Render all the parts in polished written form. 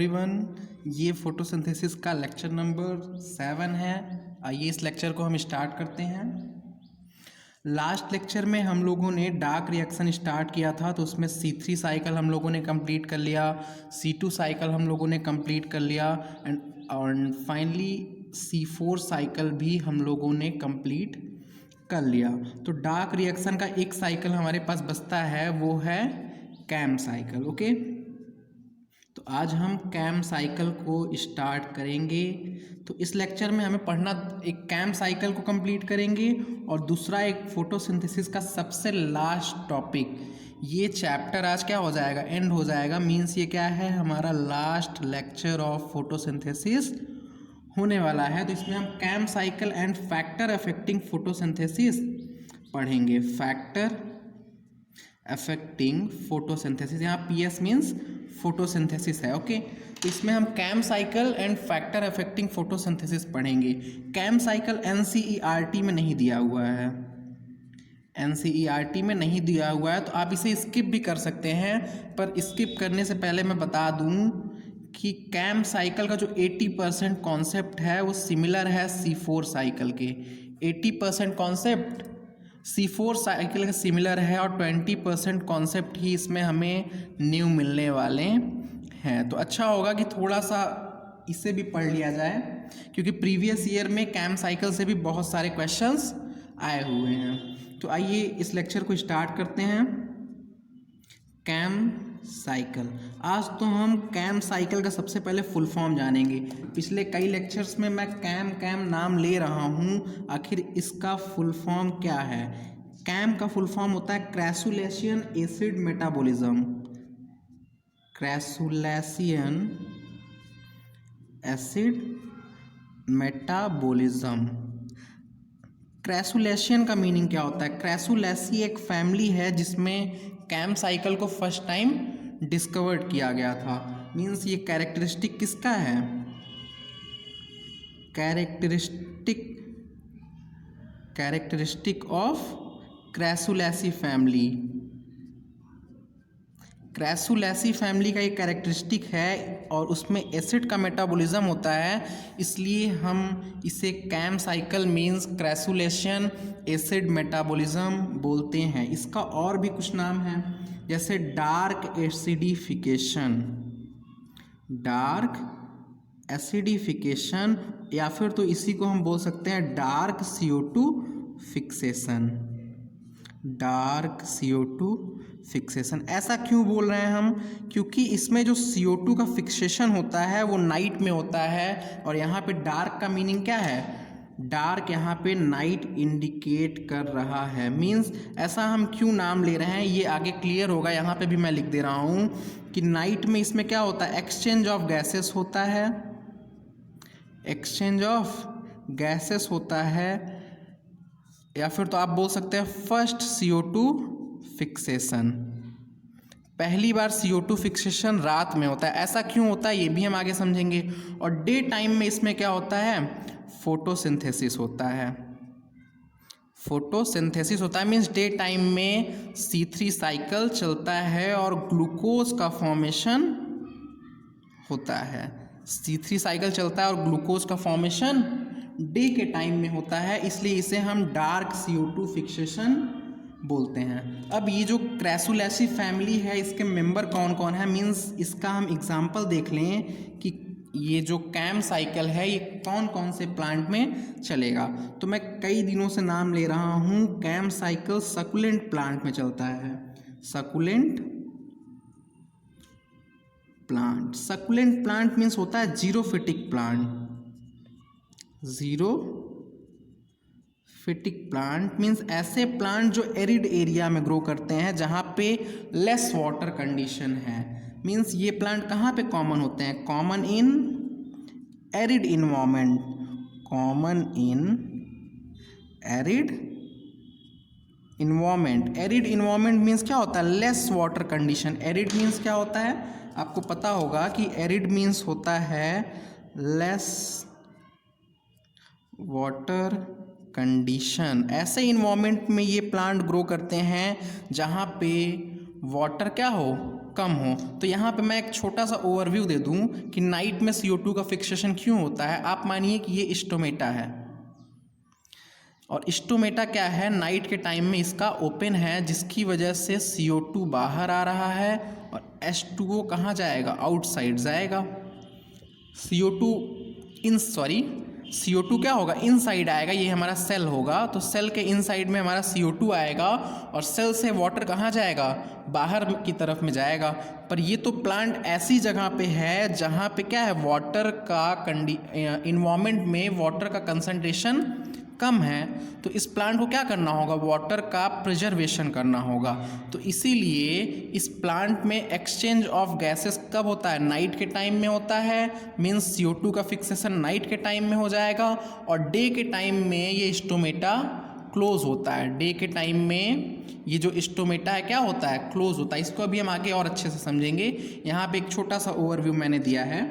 Everyone, ये photosynthesis का lecture number 7 है। आइए इस लेक्चर को हम स्टार्ट करते हैं। लास्ट लेक्चर में हम लोगों ने डार्क रिएक्शन स्टार्ट किया था, तो उसमें C3 साइकिल हम लोगों ने कंप्लीट कर लिया, C2 साइकिल हम लोगों ने कंप्लीट कर लिया एंड फाइनली C4 साइकिल भी हम लोगों ने कंप्लीट कर लिया। तो डार्क रिएक्शन का एक साइकिल हमारे पास बचता है, वो है कैम साइकिल। ओके, तो आज हम कैम साइकिल को स्टार्ट करेंगे। तो इस लेक्चर में हमें पढ़ना, एक कैम साइकिल को कंप्लीट करेंगे और दूसरा एक फोटोसिंथेसिस का सबसे लास्ट टॉपिक। ये चैप्टर आज क्या हो जाएगा, एंड हो जाएगा। मीन्स ये क्या है, हमारा लास्ट लेक्चर ऑफ फोटोसिंथेसिस होने वाला है। तो इसमें हम CAM cycle and factor affecting photosynthesis पढ़ेंगे। फैक्टर अफेक्टिंग फोटोसिंथेसिस, यहाँ PS मीन्स फोटोसिंथेसिस है। ओके, तो इसमें हम CAM cycle and factor affecting photosynthesis पढ़ेंगे। कैम साइकिल NCERT में नहीं दिया हुआ है, NCERT में नहीं दिया हुआ है, तो आप इसे स्किप भी कर सकते हैं। पर स्किप करने से पहले मैं बता दूं कि कैम साइकिल का जो 80% कॉन्सेप्ट है वो सिमिलर है C4 साइकिल के। 80% कॉन्सेप्ट C4 साइकिल का सिमिलर है और 20% कॉन्सेप्ट ही इसमें हमें न्यू मिलने वाले हैं। तो अच्छा होगा कि थोड़ा सा इसे भी पढ़ लिया जाए, क्योंकि प्रीवियस ईयर में कैम साइकिल से भी बहुत सारे क्वेश्चंस आए हुए हैं। तो आइए इस लेक्चर को स्टार्ट करते हैं। कैम साइकिल, आज तो हम कैम साइकिल का सबसे पहले फुल फॉर्म जानेंगे। पिछले कई लेक्चर्स में मैं कैम नाम ले रहा हूँ, आखिर इसका फुल फॉर्म क्या है। कैम का फुल फॉर्म होता है crassulacean acid metabolism. Crassulacean acid metabolism. Crassulacean का मीनिंग क्या होता है? क्रैसुलेसी एक फैमिली है जिसमें कैम साइकिल को फर्स्ट टाइम डिस्कवर्ड किया गया था। मीन्स ये कैरेक्टरिस्टिक किसका है? Characteristic of crassulaceae family. Crassulaceae family का एक कैरेक्टरिस्टिक है और उसमें एसिड का मेटाबॉलिज्म होता है, इसलिए हम इसे CAM cycle means crassulacean acid metabolism बोलते हैं। इसका और भी कुछ नाम है, जैसे डार्क एसिडिफिकेशन, या फिर तो इसी को हम बोल सकते हैं dark CO2 fixation. Dark CO2 fixation. ऐसा क्यों बोल रहे हैं हम? क्योंकि इसमें जो CO2 का फिक्सेशन होता है वो नाइट में होता है, और यहाँ पे डार्क का मीनिंग क्या है? डार्क यहाँ पे नाइट इंडिकेट कर रहा है। मीन्स ऐसा हम क्यों नाम ले रहे हैं ये आगे क्लियर होगा। यहाँ पे भी मैं लिख दे रहा हूँ कि नाइट में इसमें क्या होता है, एक्सचेंज ऑफ गैसेस होता है, एक्सचेंज ऑफ गैसेस होता है, या फिर तो आप बोल सकते हैं फर्स्ट CO2 फिक्सेशन। पहली बार CO2 फिक्सेशन रात में होता है। ऐसा क्यों होता है ये भी हम आगे समझेंगे। और डे टाइम में इसमें क्या होता है, फोटोसिंथेसिस होता है। फोटोसिंथेसिस होता है मीन्स डे टाइम में C3 साइकिल चलता है और ग्लूकोज का फॉर्मेशन होता है। C3 साइकिल चलता है और ग्लूकोज का फॉर्मेशन डे के टाइम में होता है, इसलिए इसे हम डार्क CO2 फिक्सेशन बोलते हैं। अब ये जो क्रैसुलेसी फैमिली है, इसके मेंबर कौन कौन है, मीन्स इसका हम एग्जांपल देख लें कि ये जो कैम साइकिल है ये कौन कौन से प्लांट में चलेगा। तो मैं कई दिनों से नाम ले रहा हूँ, कैम साइकिल सकुलेंट प्लांट में चलता है। Succulent plant, succulent plant means होता है xerophytic plant. Xerophytic plant means ऐसे प्लांट जो एरिड एरिया में ग्रो करते हैं, जहाँ पे लेस वाटर कंडीशन है। मीन्स ये प्लांट कहाँ पे कॉमन होते हैं? Common in arid environment. Common in arid environment. Arid environment means क्या होता है? Less water condition. Arid means क्या होता है? आपको पता होगा कि एरिड मीन्स होता है लेस वाटर कंडीशन। ऐसे इन्वायरमेंट में ये प्लांट ग्रो करते हैं जहाँ पे वाटर क्या हो, कम हो। तो यहाँ पे मैं एक छोटा सा ओवरव्यू दे दूँ कि नाइट में CO2 का फिक्सेशन क्यों होता है। आप मानिए कि ये स्टोमेटा है और स्टोमेटा क्या है, नाइट के टाइम में इसका ओपन है, जिसकी वजह से CO2 बाहर आ रहा है और H2O कहाँ जाएगा, आउटसाइड जाएगा। CO2 क्या होगा, इनसाइड आएगा, ये हमारा सेल होगा, तो सेल के इनसाइड में हमारा CO2 आएगा और सेल से वाटर कहाँ जाएगा, बाहर की तरफ में जाएगा। पर ये तो प्लांट ऐसी जगह पे है जहाँ पे क्या है, वाटर का इन्वायरमेंट में वाटर का कंसंट्रेशन कम है, तो इस प्लांट को क्या करना होगा, वाटर का प्रिजर्वेशन करना होगा। तो इसीलिए इस प्लांट में एक्सचेंज ऑफ गैसेस कब होता है, नाइट के टाइम में होता है, मीन्स CO2 का फिक्सेशन नाइट के टाइम में हो जाएगा। और डे के टाइम में ये स्टोमेटा क्लोज होता है, डे के टाइम में ये जो स्टोमेटा है क्या होता है, क्लोज होता है। इसको अभी हम आगे और अच्छे से समझेंगे, यहाँ पे एक छोटा सा ओवरव्यू मैंने दिया है।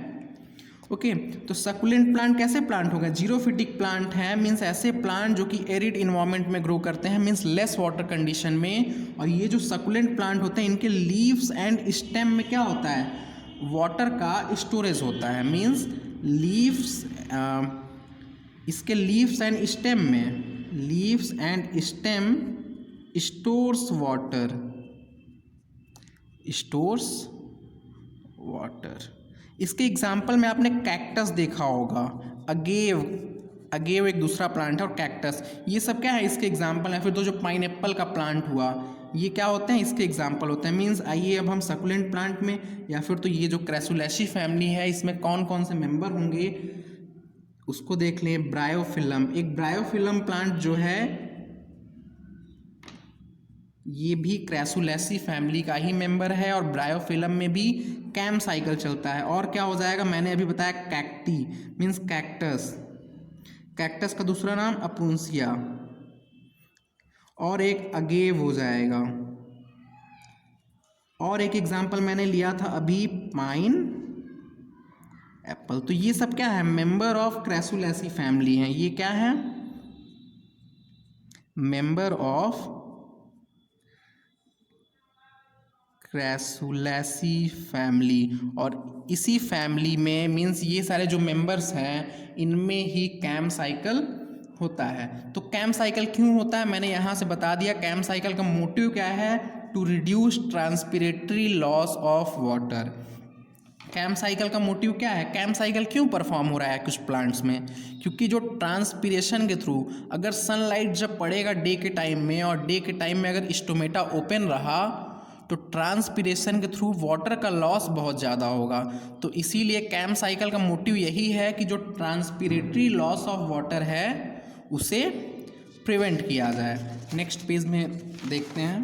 ओके तो सकुलेंट प्लांट कैसे प्लांट होगा, जीरोफिटिक प्लांट है, मीन्स ऐसे प्लांट जो कि एरिड इन्वायरमेंट में ग्रो करते हैं, मीन्स लेस वाटर कंडीशन में। और ये जो सकुलेंट प्लांट होते हैं, इनके लीव्स एंड स्टेम में क्या होता है, वाटर का स्टोरेज होता है, मीन्स लीव्स, इसके लीव्स एंड स्टेम में, leaves and stem stores water. इसके एग्जाम्पल में आपने कैक्टस देखा होगा, अगेव एक दूसरा प्लांट है, और कैक्टस, ये सब क्या है, इसके एग्जाम्पल है। फिर तो जो पाइनएप्पल का प्लांट हुआ, ये क्या होते हैं, इसके एग्जाम्पल होते हैं। मीन्स आइए अब हम सकुलेंट प्लांट में, या फिर तो ये जो क्रैसुलेसी फैमिली है, इसमें कौन कौन से मेंबर होंगे उसको देख लें। ब्रायोफिलम, एक ब्रायोफिलम प्लांट जो है ये भी क्रैसुलेसी फैमिली का ही मेंबर है, और ब्रायोफिलम में भी कैम साइकिल चलता है। और क्या हो जाएगा, मैंने अभी बताया कैक्टी, मीन्स कैक्टस, कैक्टस का दूसरा नाम अपुंसिया, और एक अगेव हो जाएगा। और एक एग्जाम्पल मैंने लिया था अभी, पाइन एप्पल। तो ये सब क्या है, मेंबर ऑफ क्रैसुलेसी फैमिली हैं। ये क्या है, मेंबर ऑफ क्रैसुलेसी फैमिली। और इसी फैमिली में, मीन्स ये सारे जो मेंबर्स हैं, इनमें ही कैम साइकिल होता है। तो कैम साइकिल क्यों होता है, मैंने यहाँ से बता दिया। कैम साइकिल का मोटिव क्या है, to reduce transpiratory loss of water. CAM cycle का मोटिव क्या है, कैम साइकिल क्यों परफॉर्म हो रहा है कुछ प्लांट्स में, क्योंकि जो ट्रांसपिरेशन के थ्रू, अगर सनलाइट जब पड़ेगा डे के टाइम में, और डे के टाइम में अगर स्टोमेटा ओपन रहा, तो ट्रांसपिरेशन के थ्रू वाटर का लॉस बहुत ज़्यादा होगा। तो इसीलिए कैम साइकिल का मोटिव यही है कि जो ट्रांसपिरेटरी लॉस ऑफ वाटर है उसे प्रिवेंट किया जाए। नेक्स्ट पेज में देखते हैं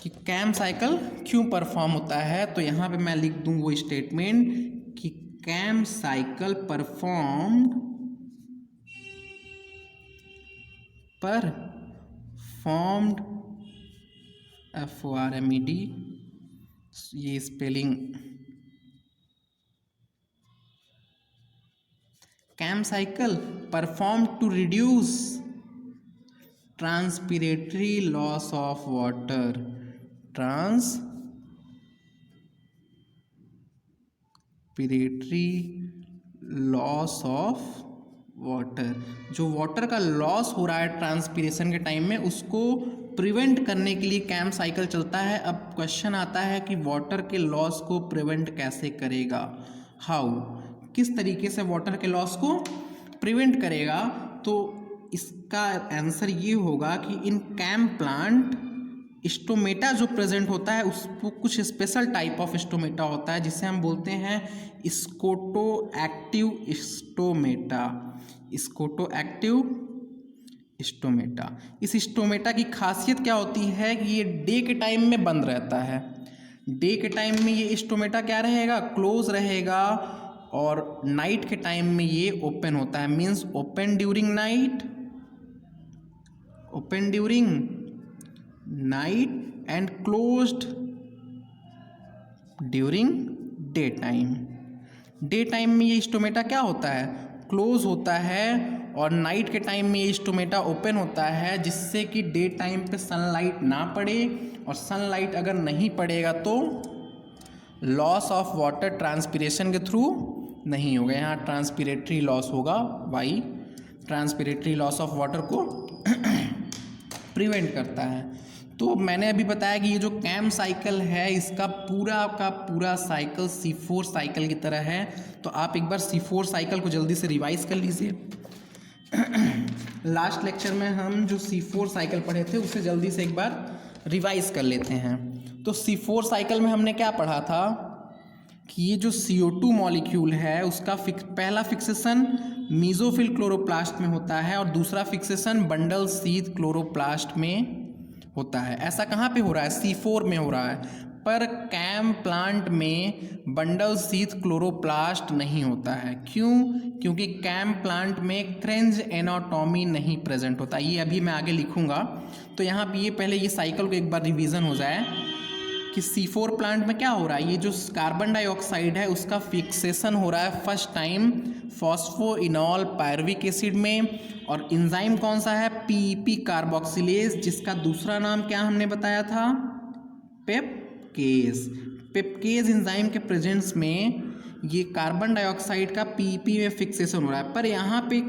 कि कैम साइकिल क्यों परफॉर्म होता है। तो यहाँ पे मैं लिख दूँ वो स्टेटमेंट कि कैम साइकिल परफॉर्म्ड FORMED, ये spelling, CAM cycle perform to reduce transpiratory loss of water, transpiratory loss of water, जो वाटर का लॉस हो रहा है ट्रांसपिरेशन के टाइम में, उसको प्रिवेंट करने के लिए कैम साइकिल चलता है। अब क्वेश्चन आता है कि वाटर के लॉस को प्रिवेंट कैसे करेगा, हाउ, किस तरीके से वाटर के लॉस को प्रिवेंट करेगा। तो इसका आंसर ये होगा कि इन कैम प्लांट स्टोमेटा जो प्रेजेंट होता है, उसको कुछ स्पेशल टाइप ऑफ स्टोमेटा होता है, जिसे हम बोलते हैं scoto active stomata, scoto active stomata. इस स्टोमेटा की खासियत क्या होती है कि ये डे के टाइम में बंद रहता है, डे के टाइम में ये स्टोमेटा क्या रहेगा, क्लोज रहेगा, और नाइट के टाइम में ये ओपन होता है, means open during night, open during night and closed during day time. Day time में ये स्टोमेटा क्या होता है, क्लोज होता है, और नाइट के टाइम में ये स्टोमेटा ओपन होता है जिससे कि डे टाइम पे सनलाइट ना पड़े, और सनलाइट अगर नहीं पड़ेगा तो लॉस ऑफ वाटर ट्रांसपिरेशन के थ्रू नहीं होगा। यहाँ ट्रांसपिरेटरी लॉस होगा, वाई ट्रांसपिरेटरी लॉस ऑफ वाटर को प्रिवेंट करता है। तो मैंने अभी बताया कि ये जो कैम साइकिल है इसका पूरा का पूरा साइकिल C4 साइकिल की तरह है। तो आप एक बार C4 साइकिल को जल्दी से रिवाइज कर लीजिए। लास्ट लेक्चर में हम जो C4 साइकिल पढ़े थे उसे जल्दी से एक बार रिवाइज कर लेते हैं। तो C4 साइकिल में हमने क्या पढ़ा था कि ये जो CO2 मॉलिक्यूल है उसका पहला फिक्सेशन मीसोफिल क्लोरोप्लास्ट में होता है और दूसरा फिक्सेशन बंडल शीथ क्लोरोप्लास्ट में होता है। ऐसा कहाँ पे हो रहा है? C4 में हो रहा है, पर कैम प्लांट में बंडल शीथ क्लोरोप्लास्ट नहीं होता है। क्यों? क्योंकि कैम प्लांट में क्रेंज एनाटॉमी नहीं प्रेजेंट होता। ये अभी मैं आगे लिखूंगा। तो यहाँ पे ये पहले ये साइकिल को एक बार रिवीजन हो जाए कि C4 प्लांट में क्या हो रहा है। ये जो कार्बन डाइऑक्साइड है उसका फिक्सेशन हो रहा है first time phosphoenol pyruvic acid में, और एंजाइम कौन सा है? PEP कार्बोक्सिलेज, जिसका दूसरा नाम क्या हमने बताया था? पेपकेज। पेपकेज एंजाइम के प्रेजेंस में ये कार्बन डाइऑक्साइड का PEP में फिक्सेशन हो रहा है, पर यहाँ पे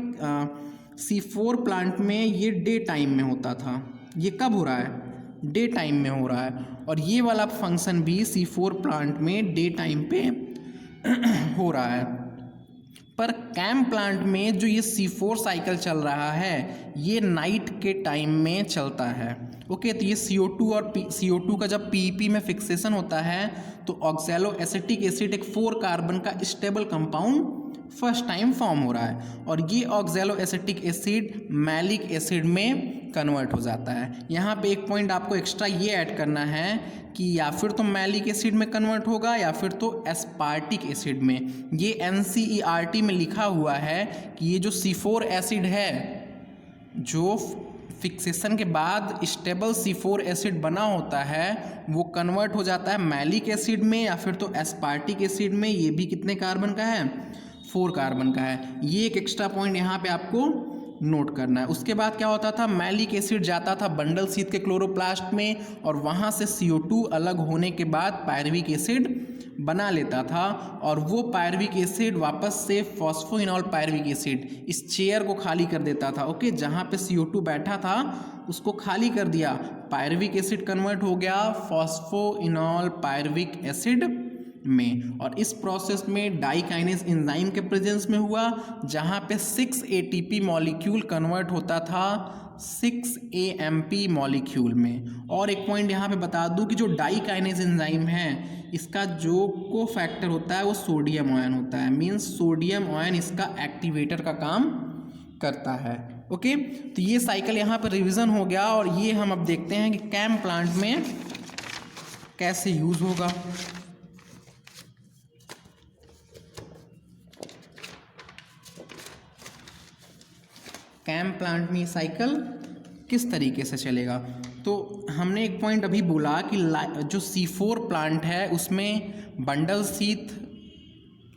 C4 प्लांट में ये डे टाइम में होता था। ये कब हो रहा है? डे टाइम में हो रहा है, और ये वाला फंक्शन भी C4 प्लांट में डे टाइम पे हो रहा है। पर कैम प्लांट में जो ये C4 साइकिल चल रहा है ये नाइट के टाइम में चलता है। ओके, तो ये CO2 और CO2 का जब PEP में फिक्सेशन होता है तो ऑक्सैलो एसिटिक एसिड एक 4 कार्बन का stable compound first time form हो रहा है, और ये oxalo acetic acid malic acid में कन्वर्ट हो जाता है। यहाँ पे एक पॉइंट आपको एक्स्ट्रा ये ऐड करना है कि या फिर तो मैलिक एसिड में कन्वर्ट होगा या फिर तो एस्पार्टिक एसिड में। ये NCERT में लिखा हुआ है कि ये जो C4 एसिड है जो फिक्सेशन के बाद स्टेबल C4 एसिड बना होता है वो कन्वर्ट हो जाता है मैलिक एसिड में या फिर तो एस्पार्टिक एसिड में। ये भी कितने कार्बन का है? 4 कार्बन का है। ये एक एक्स्ट्रा पॉइंट यहाँ पे आपको नोट करना है। उसके बाद क्या होता था? मैलिक एसिड जाता था बंडल शीथ के क्लोरोप्लास्ट में, और वहाँ से CO2 अलग होने के बाद पायरुविक एसिड बना लेता था, और वो पायरुविक एसिड वापस से फॉस्फोइनॉल पायरुविक एसिड इस चेयर को खाली कर देता था। ओके, जहाँ पे CO2 बैठा था उसको खाली कर दिया, पायरुविक एसिड कन्वर्ट हो गया फॉस्फोइनॉल पायरुविक एसिड में, और इस प्रोसेस में डाइकाइनेज एंजाइम के प्रेजेंस में हुआ जहाँ पे 6 ATP मॉलिक्यूल कन्वर्ट होता था 6 AMP मॉलिक्यूल में। और एक पॉइंट यहाँ पे बता दूँ कि जो डाइकाइनेज एंजाइम है इसका जो को फैक्टर होता है वो सोडियम आयन होता है, मीन्स सोडियम आयन इसका एक्टिवेटर का काम करता है। ओके, तो ये साइकिल यहाँ पर रिवीजन हो गया, और ये हम अब देखते हैं कि कैम प्लांट में कैसे यूज होगा। कैम प्लांट में साइकिल किस तरीके से चलेगा। तो हमने एक पॉइंट अभी बोला कि जो C4 प्लांट है उसमें बंडल शीथ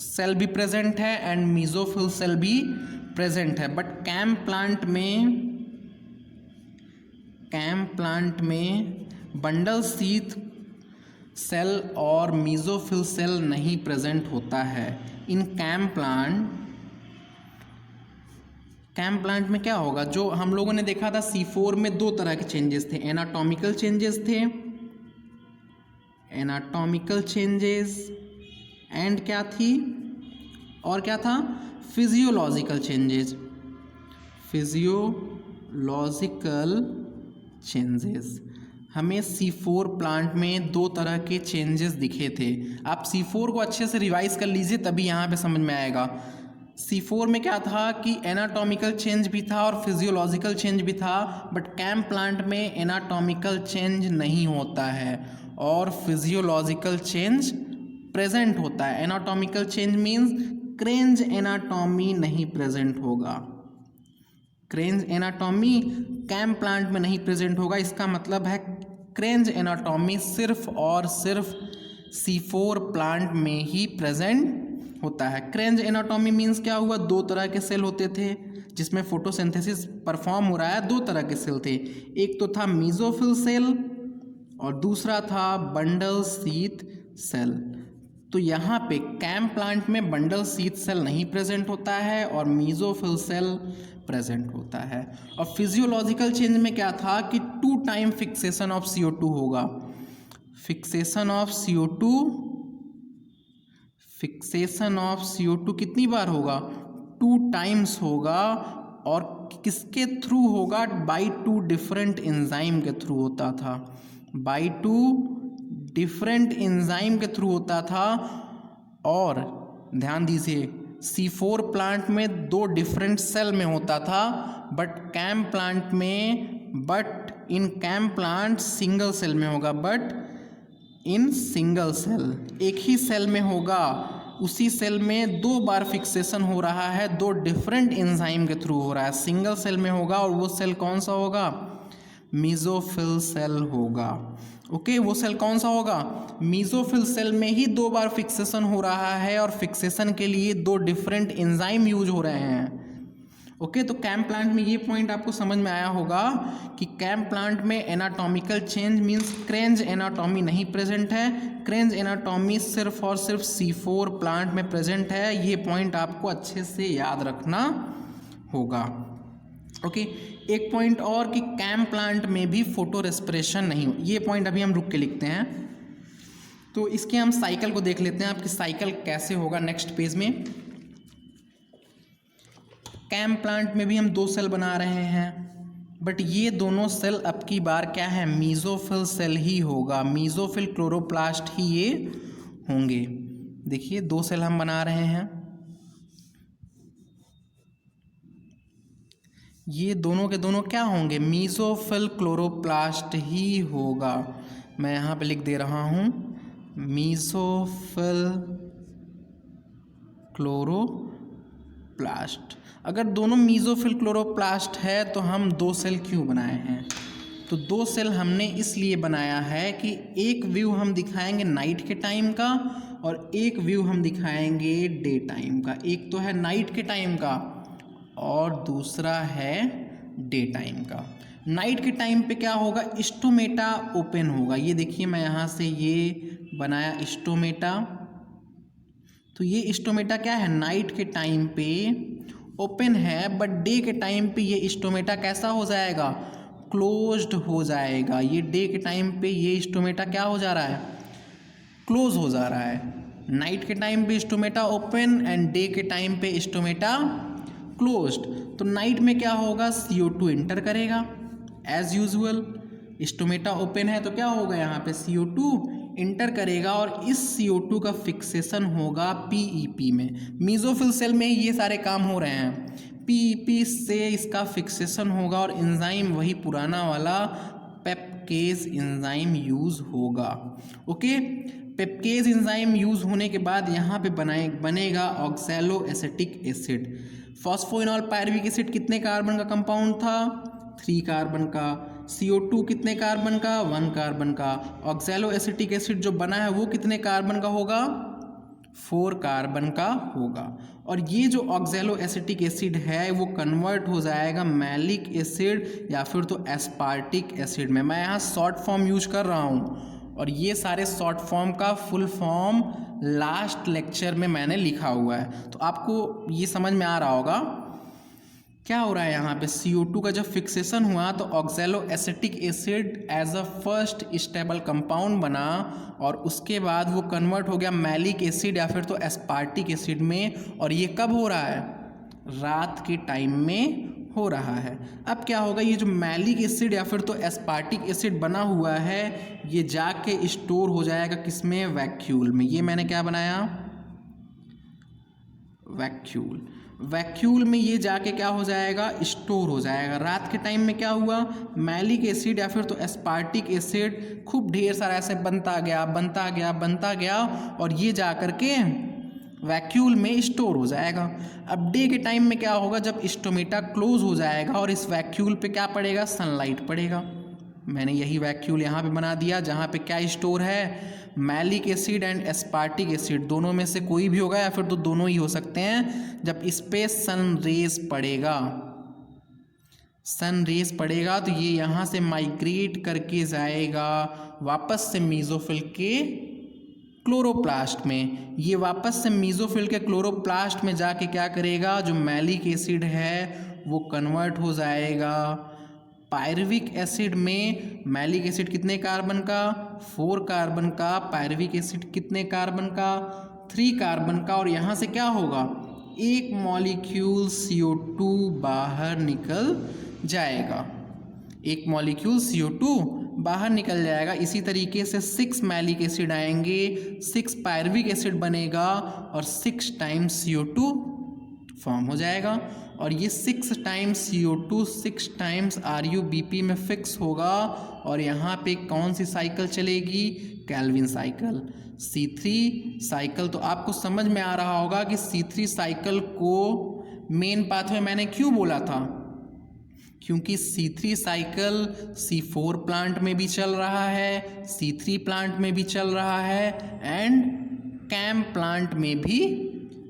सेल भी प्रेजेंट है एंड मीसोफिल सेल भी प्रेजेंट है, बट कैम प्लांट में बंडल शीथ सेल और मीसोफिल सेल नहीं प्रेजेंट होता है। इन कैम प्लांट में क्या होगा? जो हम लोगों ने देखा था C4 में 2 तरह के चेंजेस थे, एनाटॉमिकल चेंजेस एंड क्या थी और क्या था? Physiological changes. हमें C4 प्लांट में 2 तरह के चेंजेस दिखे थे। आप C4 को अच्छे से रिवाइज कर लीजिए तभी यहाँ पे समझ में आएगा। C4 में क्या था कि एनाटॉमिकल चेंज भी था और फिजियोलॉजिकल चेंज भी था, बट कैम प्लांट में एनाटॉमिकल चेंज नहीं होता है और फिजियोलॉजिकल चेंज प्रेजेंट होता है। Anatomical change means Kranz anatomy नहीं प्रेजेंट होगा। क्रेंज एनाटॉमी कैम प्लांट में नहीं प्रेजेंट होगा। इसका मतलब है क्रेंज एनाटॉमी सिर्फ और सिर्फ C4 प्लांट में ही प्रेजेंट होता है। क्रेंज एनाटॉमी मीन्स क्या हुआ, दो तरह के सेल होते थे जिसमें फोटोसिंथेसिस परफॉर्म हो रहा है। दो तरह के सेल थे, एक तो था मीजोफिल सेल और दूसरा था बंडल शीथ सेल। तो यहाँ पे कैम प्लांट में बंडल शीथ सेल नहीं प्रेजेंट होता है और मीजोफिल सेल प्रेजेंट होता है। और फिजियोलॉजिकल चेंज में क्या था कि 2 टाइम फिक्सेशन ऑफ CO2 होगा। फिक्सेशन ऑफ CO2 कितनी बार होगा, 2 टाइम्स होगा। और किसके थ्रू होगा, बाई 2 डिफरेंट एंजाइम के थ्रू होता था, बाई 2 डिफरेंट एंजाइम के थ्रू होता था। और ध्यान दीजिए C4 प्लांट में 2 डिफरेंट सेल में होता था, but in CAM plant single cell में होगा, बट इन सिंगल सेल एक ही सेल में होगा। उसी सेल में 2 बार फिक्सेशन हो रहा है, 2 डिफरेंट एंजाइम के थ्रू हो रहा है, सिंगल सेल में होगा। और वो सेल कौन सा होगा, मीजोफिल सेल होगा। ओके, वो सेल कौन सा होगा, मीजोफिल सेल में ही 2 बार फिक्सेशन हो रहा है और फिक्सेशन के लिए 2 डिफरेंट एंजाइम यूज हो रहे हैं। ओके, तो कैम प्लांट में ये पॉइंट आपको समझ में आया होगा कि कैम प्लांट में एनाटॉमिकल चेंज मींस क्रेंज एनाटॉमी नहीं प्रेजेंट है। क्रेंज एनाटॉमी सिर्फ और सिर्फ C4 प्लांट में प्रेजेंट है। ये पॉइंट आपको अच्छे से याद रखना होगा। ओके, एक पॉइंट और कि कैम प्लांट में भी फोटो रेस्पिरेशन नहीं हो। ये पॉइंट अभी हम रुक के लिखते हैं। तो इसके हम साइकिल को देख लेते हैं, आपकी साइकिल कैसे होगा नेक्स्ट पेज में। कैम प्लांट में भी हम 2 सेल बना रहे हैं, बट ये दोनों सेल अब की बार क्या है, मीजोफिल सेल ही होगा, मीजोफिल क्लोरोप्लास्ट ही ये होंगे। देखिए 2 सेल हम बना रहे हैं, ये दोनों के दोनों क्या होंगे, मीजोफिल क्लोरोप्लास्ट ही होगा। मैं यहाँ पे लिख दे रहा हूँ मीजोफिल क्लोरोप्लास्ट। अगर दोनों मीजोफिल क्लोरोप्लास्ट है तो हम 2 सेल क्यों बनाए हैं, तो 2 सेल हमने इसलिए बनाया है कि एक व्यू हम दिखाएंगे नाइट के टाइम का और एक व्यू हम दिखाएंगे डे टाइम का। एक तो है नाइट के टाइम का और दूसरा है डे टाइम का। नाइट के टाइम पे क्या होगा, स्टोमेटा ओपन होगा। ये देखिए मैं यहाँ से ये बनाया स्टोमेटा, तो ये स्टोमेटा क्या है, नाइट के टाइम पे ओपन है, बट डे के टाइम पे ये स्टोमेटा कैसा हो जाएगा, क्लोज्ड हो जाएगा। ये डे के टाइम पे ये स्टोमेटा क्या हो जा रहा है, क्लोज हो जा रहा है। नाइट के टाइम पे स्टोमेटा ओपन एंड डे के टाइम पे स्टोमेटा क्लोज्ड। तो नाइट में क्या होगा, CO2 इंटर करेगा एज यूजुअल। स्टोमेटा ओपन है तो क्या होगा, यहाँ पे CO2 इंटर करेगा और इस CO2 का फिक्सेशन होगा PEP में। मीजोफिल सेल में ये सारे काम हो रहे हैं, PEP से इसका फिक्सेशन होगा और एंजाइम वही पुराना वाला पेप्केज एंजाइम यूज होगा। ओके, पेप्केज एंजाइम यूज होने के बाद यहाँ पे बनेगा oxalo acetic acid. Phosphoenol pyruvic acid कितने कार्बन का कंपाउंड था, 3 कार्बन का। CO2 कितने कार्बन का, 1 कार्बन का। ऑक्सैलो एसिटिक एसिड जो बना है वो कितने कार्बन का होगा, 4 कार्बन का होगा। और ये जो ऑक्सैलो एसिटिक एसिड है वो कन्वर्ट हो जाएगा मैलिक एसिड या फिर तो एस्पार्टिक एसिड में। मैं यहाँ शॉर्ट फॉर्म यूज कर रहा हूँ और ये सारे शॉर्ट फॉर्म का फुल फॉर्म लास्ट लेक्चर में मैंने लिखा हुआ है, तो आपको ये समझ में आ रहा होगा क्या हो रहा है। यहाँ पे CO2 का जब फिक्सेशन हुआ तो oxaloacetic acid as a first stable compound बना और उसके बाद वो कन्वर्ट हो गया मैलिक एसिड या फिर तो एस्पार्टिक एसिड में। और ये कब हो रहा है, रात के टाइम में हो रहा है। अब क्या होगा, ये जो मैलिक एसिड या फिर तो एस्पार्टिक एसिड बना हुआ है ये जाके स्टोर हो जाएगा किसमें, वैक्यूल में। ये मैंने क्या बनाया, वैक्यूल। वैक्यूल में ये जाके क्या हो जाएगा, स्टोर हो जाएगा। रात के टाइम में क्या हुआ, मैलिक एसिड या फिर तो एस्पार्टिक एसिड खूब ढेर सारा ऐसे बनता गया और ये जा कर के वैक्यूल में स्टोर हो जाएगा। अब डे के टाइम में क्या होगा, जब स्टोमेटा क्लोज हो जाएगा और इस वैक्यूल पे क्या पड़ेगा, सनलाइट पड़ेगा। मैंने यही वैक्यूल यहाँ पे बना दिया जहाँ पे क्या स्टोर है, malic acid and aspartic acid, दोनों में से कोई भी होगा या फिर तो दोनों ही हो सकते हैं। जब इस पे सन रेज पड़ेगा, सन रेज पड़ेगा तो ये यहाँ से माइग्रेट करके जाएगा वापस से मीजोफिल के क्लोरोप्लास्ट में। ये वापस से मीजोफिल के क्लोरोप्लास्ट में जाके क्या करेगा, जो मैलिक एसिड है वो कन्वर्ट हो जाएगा पायरुविक एसिड में। मैलिक एसिड कितने कार्बन का, 4 कार्बन का। पायरुविक एसिड कितने कार्बन का, 3 कार्बन का। और यहाँ से क्या होगा, एक मॉलिक्यूल CO2 बाहर निकल जाएगा, एक मॉलिक्यूल CO2 बाहर निकल जाएगा। इसी तरीके से 6 मैलिक एसिड आएंगे, 6 पायरुविक एसिड बनेगा और 6 टाइम्स CO2 फॉर्म हो जाएगा। और ये 6 टाइम्स CO2 6 टाइम्स RuBp में फिक्स होगा। और यहाँ पे कौन सी साइकिल चलेगी, कैल्विन साइकिल, C3 साइकिल। तो आपको समझ में आ रहा होगा कि C3 साइकिल को मेन पाथवे मैंने क्यों बोला था, क्योंकि C3 साइकिल C4 प्लांट में भी चल रहा है, C3 प्लांट में भी चल रहा है एंड कैम प्लांट में भी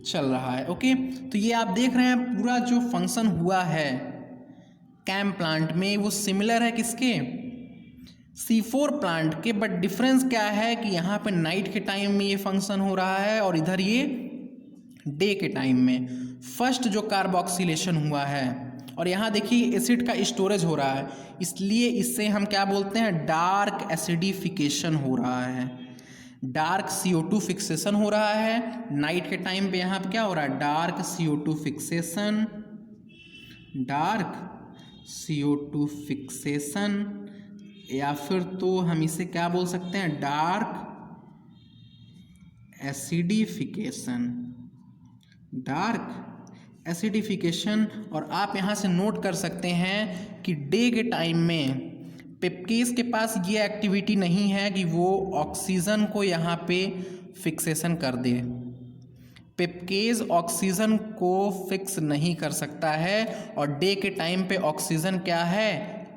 चल रहा है। ओके, तो ये आप देख रहे हैं पूरा जो फंक्शन हुआ है कैम प्लांट में वो सिमिलर है किसके, C4 प्लांट के। बट डिफरेंस क्या है कि यहाँ पे नाइट के टाइम में ये फंक्शन हो रहा है और इधर ये डे के टाइम में। फर्स्ट जो कार्बोक्सिलेशन हुआ है और यहाँ देखिए एसिड का स्टोरेज हो रहा है, इसलिए इससे हम क्या बोलते हैं, डार्क एसिडिफिकेशन हो रहा है, डार्क CO2 फिक्सेशन हो रहा है। नाइट के टाइम पे यहाँ पे क्या हो रहा है, dark CO2 fixation, dark CO2 fixation, या फिर तो हम इसे क्या बोल सकते हैं, डार्क एसिडिफिकेशन, डार्क एसिडिफिकेशन। और आप यहाँ से नोट कर सकते हैं कि डे के टाइम में पेप्केज के पास ये एक्टिविटी नहीं है कि वो ऑक्सीजन को यहाँ पे फिक्सेशन कर दे। पेप्केज ऑक्सीजन को फिक्स नहीं कर सकता है और डे के टाइम पे ऑक्सीजन क्या है,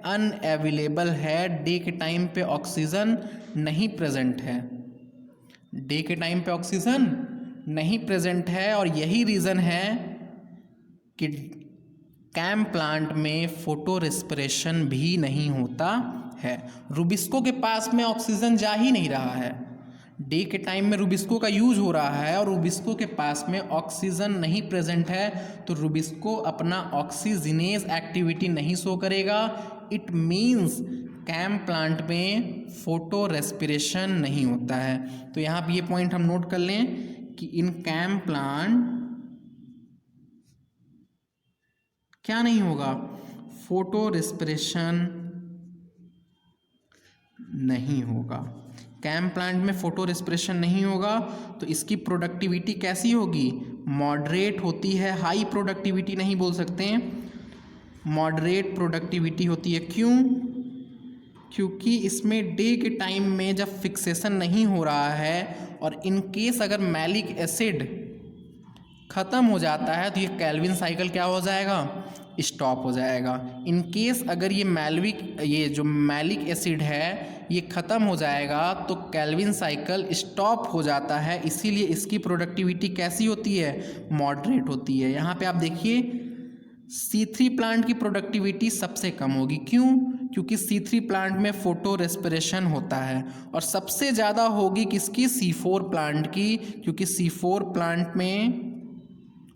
अनअवेलेबल है। डे के टाइम पे ऑक्सीजन नहीं प्रेजेंट है, डे के टाइम पे ऑक्सीजन नहीं प्रेजेंट है। और यही रीज़न है कि कैम प्लांट में फोटो रेस्पिरेशन भी नहीं होता है। रूबिस्को के पास में ऑक्सीजन जा ही नहीं रहा है, डे के टाइम में रूबिस्को का यूज हो रहा है और रूबिस्को के पास में ऑक्सीजन नहीं प्रेजेंट है, तो रूबिस्को अपना ऑक्सीजनेज एक्टिविटी नहीं शो करेगा। इट मीन्स कैम प्लांट में फोटो रेस्पिरेशन नहीं होता है। तो यहाँ पे ये पॉइंट हम नोट कर लें कि इन कैम प्लांट क्या नहीं होगा, फोटो रेस्पिरेशन नहीं होगा। कैम प्लांट में फोटो रेस्पिरेशन नहीं होगा तो इसकी प्रोडक्टिविटी कैसी होगी, मॉडरेट होती है, हाई प्रोडक्टिविटी नहीं बोल सकते हैं, मॉडरेट प्रोडक्टिविटी होती है। क्यों, क्योंकि इसमें डे के टाइम में जब फिक्सेशन नहीं हो रहा है और इन केस अगर मैलिक एसिड ख़त्म हो जाता है तो ये कैल्विन साइकिल क्या हो जाएगा, स्टॉप हो जाएगा। इन केस अगर ये जो मैलिक एसिड है ये ख़त्म हो जाएगा तो कैल्विन साइकिल स्टॉप हो जाता है, इसीलिए इसकी प्रोडक्टिविटी कैसी होती है, मॉडरेट होती है। यहाँ पे आप देखिए C3 प्लांट की प्रोडक्टिविटी सबसे कम होगी। क्यों, क्योंकि C3 प्लांट में फोटो रेस्पिरेशन होता है। और सबसे ज़्यादा होगी किसकी, C4 प्लांट की, क्योंकि C4 प्लांट में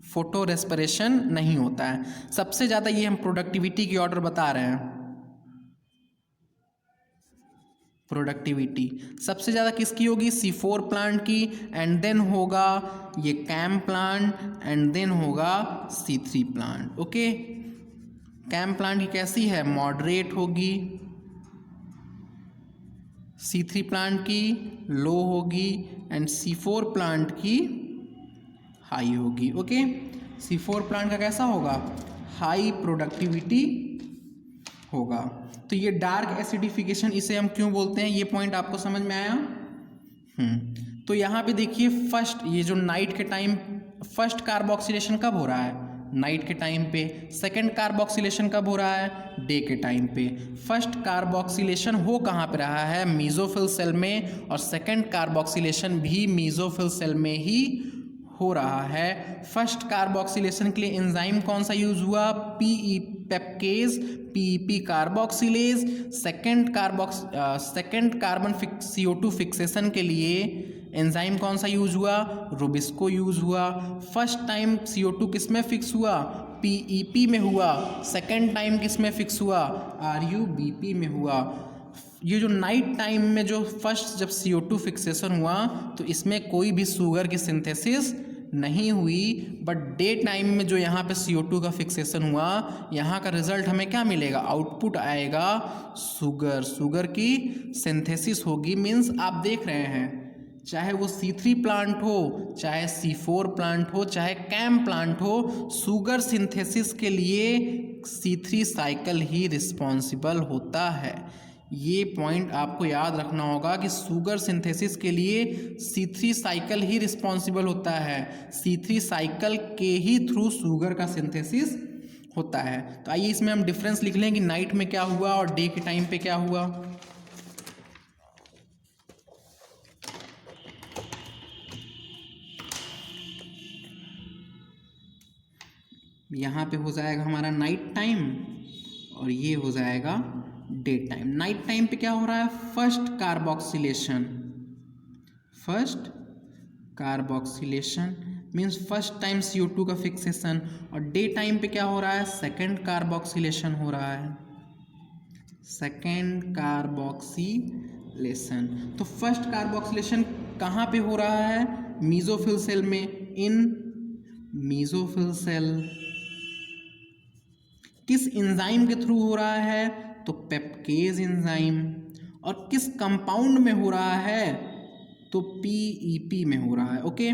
फोटो रेस्पिरेशन नहीं होता है। सबसे ज़्यादा ये हम प्रोडक्टिविटी की ऑर्डर बता रहे हैं, प्रोडक्टिविटी सबसे ज़्यादा किसकी होगी, C4 प्लांट की, एंड देन होगा ये कैम प्लांट, एंड देन होगा C3 plant. Okay, cam plant की कैसी है, मॉडरेट होगी, C3 प्लांट की लो होगी एंड C4 प्लांट की हाई होगी। ओके, C4 प्लांट का कैसा होगा, हाई प्रोडक्टिविटी होगा। तो ये डार्क एसिडिफिकेशन इसे हम क्यों बोलते हैं, ये पॉइंट आपको समझ में आया। तो यहाँ पे देखिए फर्स्ट, ये जो नाइट के टाइम फर्स्ट कार्बोक्सिलेशन कब हो रहा है, नाइट के टाइम पे। सेकंड कार्बोक्सिलेशन कब हो रहा है? डे के टाइम पे। फर्स्ट कार्बोक्सिलेशन हो कहाँ पे रहा है? मेसोफिल सेल में, और सेकंड कार्बोक्सिलेशन भी मेसोफिल सेल में ही हो रहा है। फर्स्ट कार्बोक्सिलेशन के लिए एंजाइम कौन सा यूज हुआ? PE PEPcase, PEP carboxylase. Second carbon CO2 fixation के लिए एंजाइम कौन सा यूज हुआ? रुबिस्को यूज हुआ। फर्स्ट टाइम CO2 किस में फिक्स हुआ? पीईपी में हुआ। सेकंड टाइम किस में फिक्स हुआ? RUBP में हुआ। ये जो नाइट टाइम में जो फर्स्ट जब CO2 फिक्सेशन हुआ तो इसमें कोई भी शुगर की सिंथेसिस नहीं हुई, बट डे टाइम में जो यहाँ पे CO2 का फिक्सेशन हुआ, यहाँ का रिजल्ट हमें क्या मिलेगा? आउटपुट आएगा शुगर की सिंथेसिस होगी। मीन्स आप देख रहे हैं, चाहे वो C3 प्लांट हो, चाहे C4 प्लांट हो, चाहे कैम प्लांट हो, शुगर सिंथेसिस के लिए C3 साइकिल ही रिस्पॉन्सिबल होता है। ये पॉइंट आपको याद रखना होगा कि शुगर सिंथेसिस के लिए C3 साइकिल ही रिस्पॉन्सिबल होता है। C3 साइकिल के ही थ्रू शुगर का सिंथेसिस होता है। तो आइए इसमें हम डिफरेंस लिख लें कि नाइट में क्या हुआ और डे के टाइम पे क्या हुआ। यहाँ पे हो जाएगा हमारा नाइट टाइम और ये हो जाएगा डे टाइम। नाइट टाइम पे क्या हो रहा है? First carboxylation means first time CO2 का फिक्सेशन, और डे टाइम पे क्या हो रहा है? सेकंड कार्बोक्सिलेशन हो रहा है। Second carboxylation. तो फर्स्ट कार्बोक्सिलेशन कहाँ पे हो रहा है? मेसोफिल सेल में। इन मेसोफिल सेल किस एंजाइम के थ्रू हो रहा है? तो पेप्केज एंजाइम। और किस कंपाउंड में हो रहा है? तो पीईपी में हो रहा है। ओके,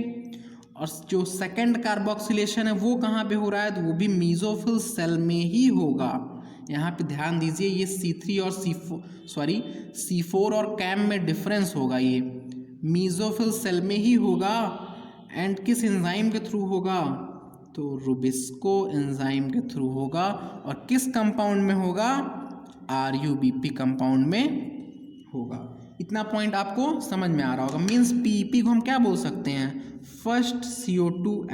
और जो सेकंड कार्बोक्सिलेशन है वो कहाँ पे हो रहा है? तो वो भी मेसोफिल सेल में ही होगा। यहाँ पे ध्यान दीजिए, ये C3 और C4 और कैम में डिफरेंस होगा। ये मेसोफिल सेल में ही होगा। एंड किस एंजाइम के थ्रू होगा? तो रुबिस्को एंजाइम के थ्रू होगा। और किस कंपाउंड में होगा? RUBP कंपाउंड में होगा। इतना पॉइंट आपको समझ में आ रहा होगा। मीन्स पीईपी को हम क्या बोल सकते हैं? फर्स्ट CO2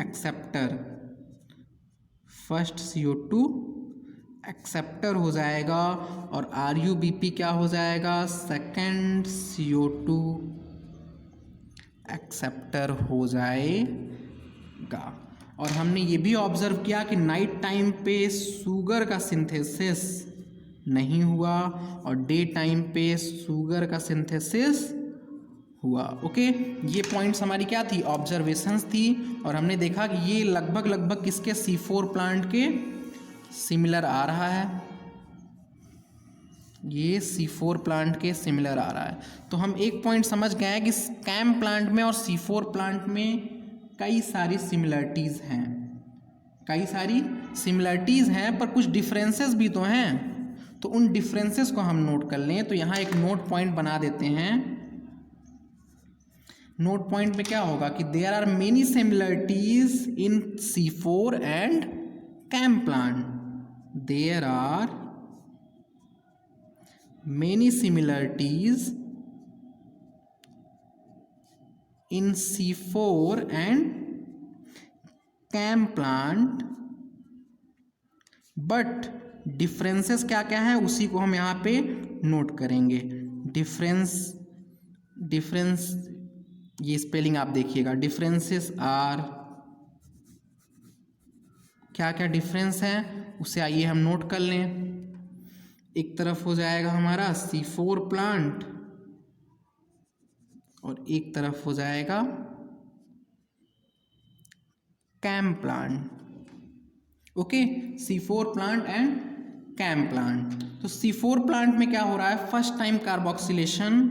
एक्सेप्टर हो जाएगा। और RUBP क्या हो जाएगा? सेकंड CO2 एक्सेप्टर हो जाएगा। और हमने ये भी ऑब्जर्व किया कि नाइट टाइम पे शुगर का सिंथेसिस नहीं हुआ और डे टाइम पे शुगर का सिंथेसिस हुआ। ओके, ये पॉइंट्स हमारी क्या थी? ऑब्जर्वेशंस थी। और हमने देखा कि ये लगभग किसके? C4 प्लांट के सिमिलर आ रहा है। ये C4 प्लांट के सिमिलर आ रहा है। तो हम एक पॉइंट समझ गए हैं कि कैम प्लांट में और C4 प्लांट में कई सारी सिमिलरिटीज़ हैं, पर कुछ डिफरेंसेस भी तो हैं। तो उन डिफरेंसेस को हम नोट कर लें। तो यहाँ एक नोट पॉइंट बना देते हैं। नोट पॉइंट में क्या होगा कि there are many similarities in C4 and CAM plant. There are many similarities in C4 and CAM plant, but differences क्या क्या है उसी को हम यहाँ पे नोट करेंगे। डिफरेंस ये स्पेलिंग आप देखिएगा। डिफरेंसेस आर, क्या क्या डिफरेंस है उसे आइए हम नोट कर लें। एक तरफ हो जाएगा हमारा C4 प्लांट और एक तरफ हो जाएगा CAM plant. Okay, C4 plant and CAM plant. तो C4 प्लांट में क्या हो रहा है? फर्स्ट टाइम कार्बोक्सिलेशन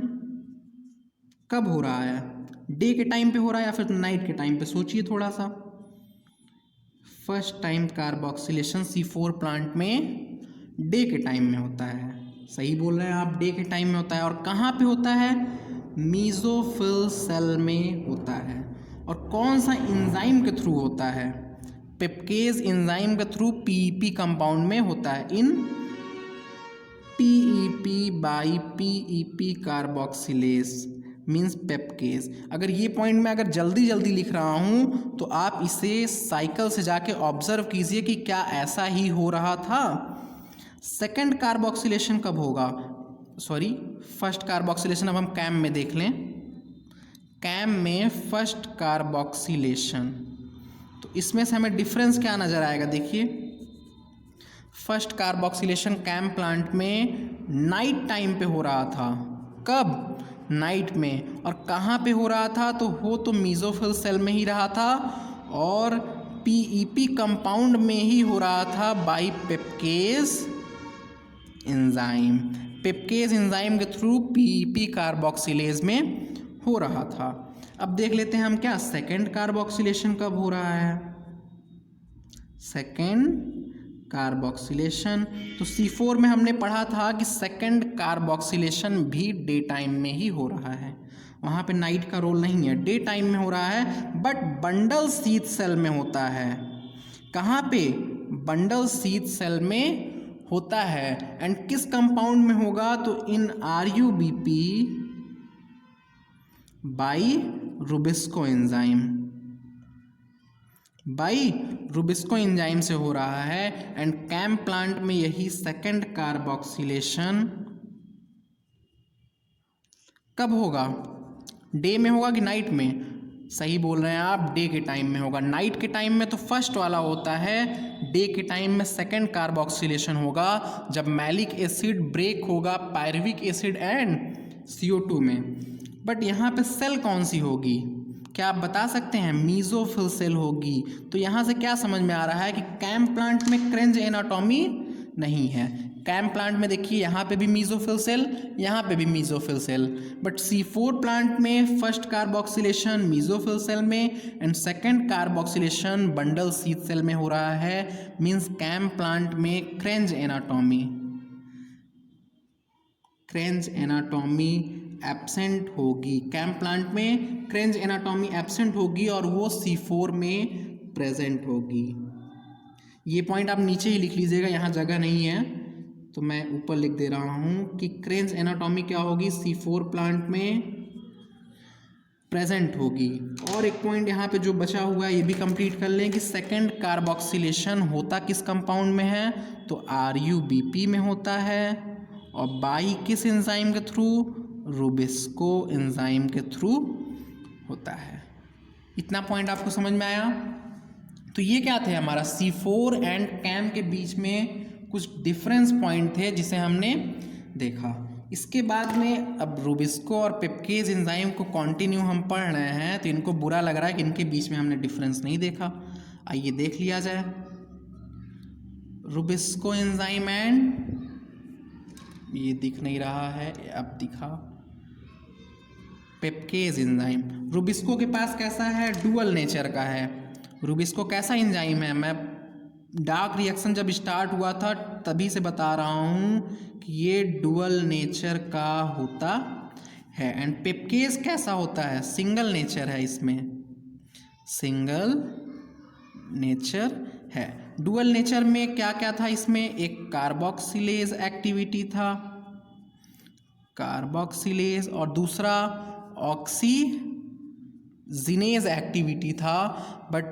कब हो रहा है? डे के टाइम पे हो रहा है या फिर नाइट के टाइम पे? सोचिए थोड़ा सा। First time carboxylation C4 plant में डे के टाइम में होता है। सही बोल रहे हैं आप, डे के टाइम में होता है। और कहाँ पे होता है? मेसोफिल सेल में होता है। और कौन सा एंजाइम के थ्रू होता है? पेप्केज एंजाइम के थ्रू पीईपी कंपाउंड में होता है, in PEP by PEP carboxylase means PEPcase. अगर ये पॉइंट मैं अगर जल्दी जल्दी लिख रहा हूँ तो आप इसे साइकिल से जाके ऑब्जर्व कीजिए कि क्या ऐसा ही हो रहा था। सेकंड कार्बोक्सिलेशन कब होगा, सॉरी फर्स्ट कार्बोक्सिलेशन अब हम कैम में देख लें। कैम में फर्स्ट कार्बोक्सिलेशन, तो इसमें से हमें डिफरेंस क्या नज़र आएगा, देखिए फर्स्ट कार्बोक्सिलेशन कैम प्लांट में नाइट टाइम पे हो रहा था। कब, नाइट में। और कहाँ पे हो रहा था, तो मीजोफिल सेल में ही रहा था और पीईपी कंपाउंड में ही हो रहा था बाई पेप्केज एंजाइम। पेप्केज एंजाइम के थ्रू पीईपी कार्बोक्सिलेज में हो रहा था। अब देख लेते हैं हम क्या सेकेंड कार्बोक्सिलेशन कब हो रहा है। सेकेंड कार्बोक्सिलेशन, तो C4 में हमने पढ़ा था कि सेकेंड कार्बोक्सिलेशन भी डे टाइम में ही हो रहा है, वहाँ पे नाइट का रोल नहीं है, डे टाइम में हो रहा है, बट बंडल शीथ सेल में होता है। कहाँ पे, बंडल शीथ सेल में होता है। एंड किस कंपाउंड में होगा, तो इन RUBP by Rubisco enzyme, by Rubisco enzyme से हो रहा है। एंड कैम प्लांट में यही सेकेंड कार्बोक्सिलेशन कब होगा, डे में होगा कि नाइट में, सही बोल रहे हैं आप, डे के टाइम में होगा। नाइट के टाइम में तो फर्स्ट वाला होता है, डे के टाइम में सेकेंड कार्बोक्सिलेशन होगा जब मैलिक एसिड ब्रेक होगा पायरुविक एसिड एंड CO2 में। बट यहाँ पे सेल कौन सी होगी, क्या आप बता सकते हैं, मीजोफिल सेल होगी। तो यहाँ से क्या समझ में आ रहा है कि कैम प्लांट में क्रेंज एनाटॉमी नहीं है। कैम प्लांट में देखिए यहाँ पे भी मीजोफिल सेल, यहाँ पे भी mesophyll cell, but C4 plant में फर्स्ट कार्बोक्सिलेशन मीजोफिल सेल में and second carboxylation bundle sheath cell में हो रहा है। मीन्स कैम प्लांट में Kranz anatomy, Kranz anatomy absent होगी। कैम प्लांट में क्रेंज एनाटॉमी एब्सेंट होगी और वो C4 में प्रेजेंट होगी। ये पॉइंट आप नीचे ही लिख लीजिएगा, यहाँ जगह नहीं है तो मैं ऊपर लिख दे रहा हूँ कि क्रेंज एनाटॉमी क्या होगी, C4 प्लांट में प्रेजेंट होगी। और एक पॉइंट यहाँ पे जो बचा हुआ है ये भी कंप्लीट कर लें कि सेकेंड कार्बोक्सिलेशन होता किस कंपाउंड में है, तो RUBP में होता है और बाई किस एंजाइम के थ्रू, रुबिस्को एंजाइम के थ्रू होता है। इतना पॉइंट आपको समझ में आया। तो ये क्या थे, हमारा C4 एंड कैम के बीच में कुछ डिफरेंस पॉइंट थे जिसे हमने देखा। इसके बाद में अब रुबिस्को और पेप्केज एंजाइम को कंटिन्यू हम पढ़ रहे हैं तो इनको बुरा लग रहा है कि इनके बीच में हमने डिफरेंस नहीं देखा। आइए देख लिया जाए। रुबिस्को एंजाइम एंड, ये दिख नहीं रहा है, अब दिखा, पेप्केज एंजाइम। रुबिस्को के पास कैसा है, डुअल नेचर का है। रुबिस्को कैसा एंजाइम है, मैं डार्क रिएक्शन जब स्टार्ट हुआ था तभी से बता रहा हूँ कि ये डुअल नेचर का होता है। एंड पेप्केज कैसा होता है, सिंगल नेचर है, इसमें सिंगल नेचर है। डुअल नेचर में क्या क्या था, इसमें एक कार्बोक्सिलेज एक्टिविटी था, कार्बोक्सिलेज, और दूसरा ऑक्सीजिनेज एक्टिविटी था। बट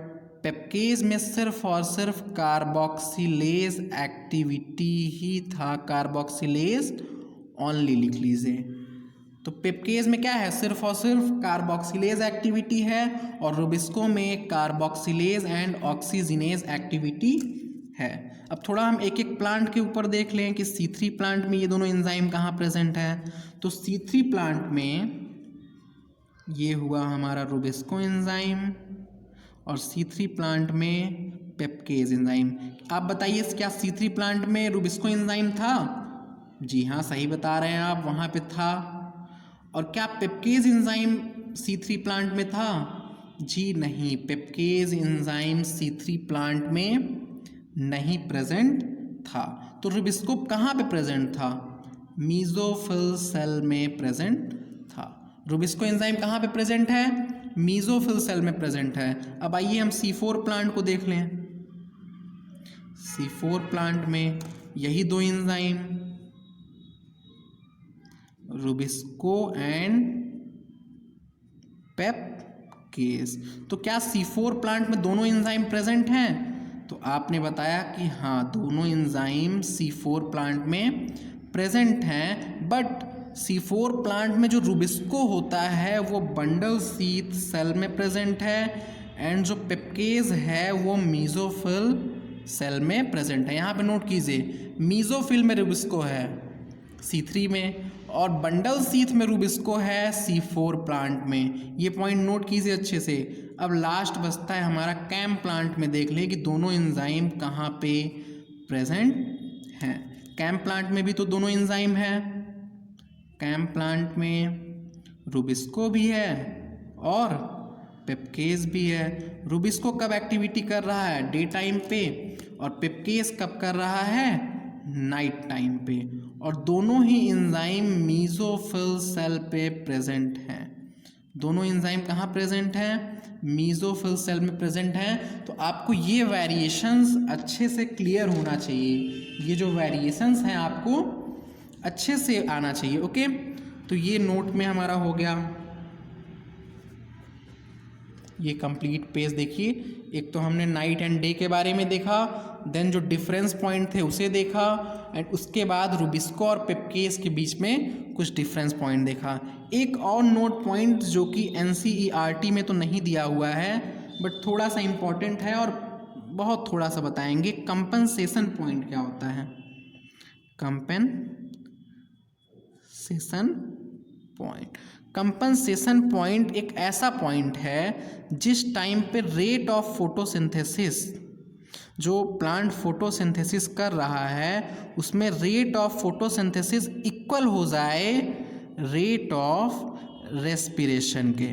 पेप्केज में सिर्फ और सिर्फ कार्बोक्सिलेज एक्टिविटी ही था, कार्बोक्सिलेज ओनली लिख लीजिए। तो पेप्केज में क्या है, सिर्फ और सिर्फ कार्बोक्सिलेज एक्टिविटी है और रुबिस्को में कार्बोक्सिलेज एंड ऑक्सीजिनेज एक्टिविटी है। अब थोड़ा हम एक एक प्लांट के ऊपर देख लें कि C3 प्लांट में ये दोनों एंजाइम कहाँ प्रेजेंट है। तो C3 प्लांट में ये हुआ हमारा रुबिस्को एंजाइम और C3 प्लांट में पेप्केज एंजाइम। आप बताइए क्या C3 प्लांट में रुबिस्को एंजाइम था? जी हाँ, सही बता रहे हैं आप, वहाँ पे था। और क्या पेप्केज एंजाइम C3 प्लांट में था? जी नहीं, पेप्केज एंजाइम C3 प्लांट में नहीं प्रेजेंट था। तो रुबिस्को कहाँ पे प्रेजेंट था? मीजोफिल सेल में प्रेजेंट था। रुबिस्को एंजाइम कहाँ पे प्रेजेंट है? मीजोफिल सेल में प्रेजेंट है। अब आइए हम C4 प्लांट को देख लें। C4 प्लांट में यही दो एंजाइम, रुबिस्को एंड पेपकेज। तो क्या C4 प्लांट में दोनों एंजाइम प्रेजेंट हैं? तो आपने बताया कि हाँ, दोनों एंजाइम C4 प्लांट में प्रेजेंट हैं, बट C4 प्लांट में जो रुबिस्को होता है वो बंडल शीथ सेल में प्रेजेंट है, एंड जो पेपकेज है वो मीजोफिल सेल में प्रेजेंट है। यहाँ पे नोट कीजिए, मीजोफिल में रुबिस्को है C3 में, और बंडल शीथ में रुबिस्को है C4 प्लांट में। ये पॉइंट नोट कीजिए अच्छे से। अब लास्ट बचता है हमारा कैम प्लांट में, देख ले कि दोनों एंजाइम कहाँ पे प्रेजेंट हैं। कैम प्लांट में भी तो दोनों एंजाइम हैं, कैम प्लांट में रुबिस्को भी है और पेपकेज भी है। रुबिस्को कब एक्टिविटी कर रहा है? डे टाइम पे, और पेपकेज कब कर रहा है? नाइट टाइम पे, और दोनों ही एंजाइम मीजोफिल सेल पे प्रेजेंट हैं। दोनों एंजाइम कहाँ प्रेजेंट हैं? मीजोफिल सेल में प्रेजेंट हैं। तो आपको ये वेरिएशंस अच्छे से क्लियर होना चाहिए, ये जो वेरिएशंस हैं आपको अच्छे से आना चाहिए। ओके, तो ये नोट में हमारा हो गया। ये कंप्लीट पेज देखिए, एक तो हमने नाइट एंड डे के बारे में देखा, देन जो डिफरेंस पॉइंट थे उसे देखा, एंड उसके बाद रुबिस्को और पेपकेज के बीच में कुछ डिफरेंस पॉइंट देखा। एक और नोट पॉइंट जो कि NCERT में तो नहीं दिया हुआ है, बट थोड़ा सा इम्पॉर्टेंट है और बहुत थोड़ा सा बताएंगे, कंपनसेशन पॉइंट क्या होता है। कंपनसेशन पॉइंट, कंपनसेशन पॉइंट एक ऐसा पॉइंट है जिस टाइम पे रेट ऑफ फोटोसिंथेसिस, जो प्लांट फोटोसिंथेसिस कर रहा है उसमें रेट ऑफ फोटोसिंथेसिस इक्वल हो जाए रेट ऑफ रेस्पिरेशन के।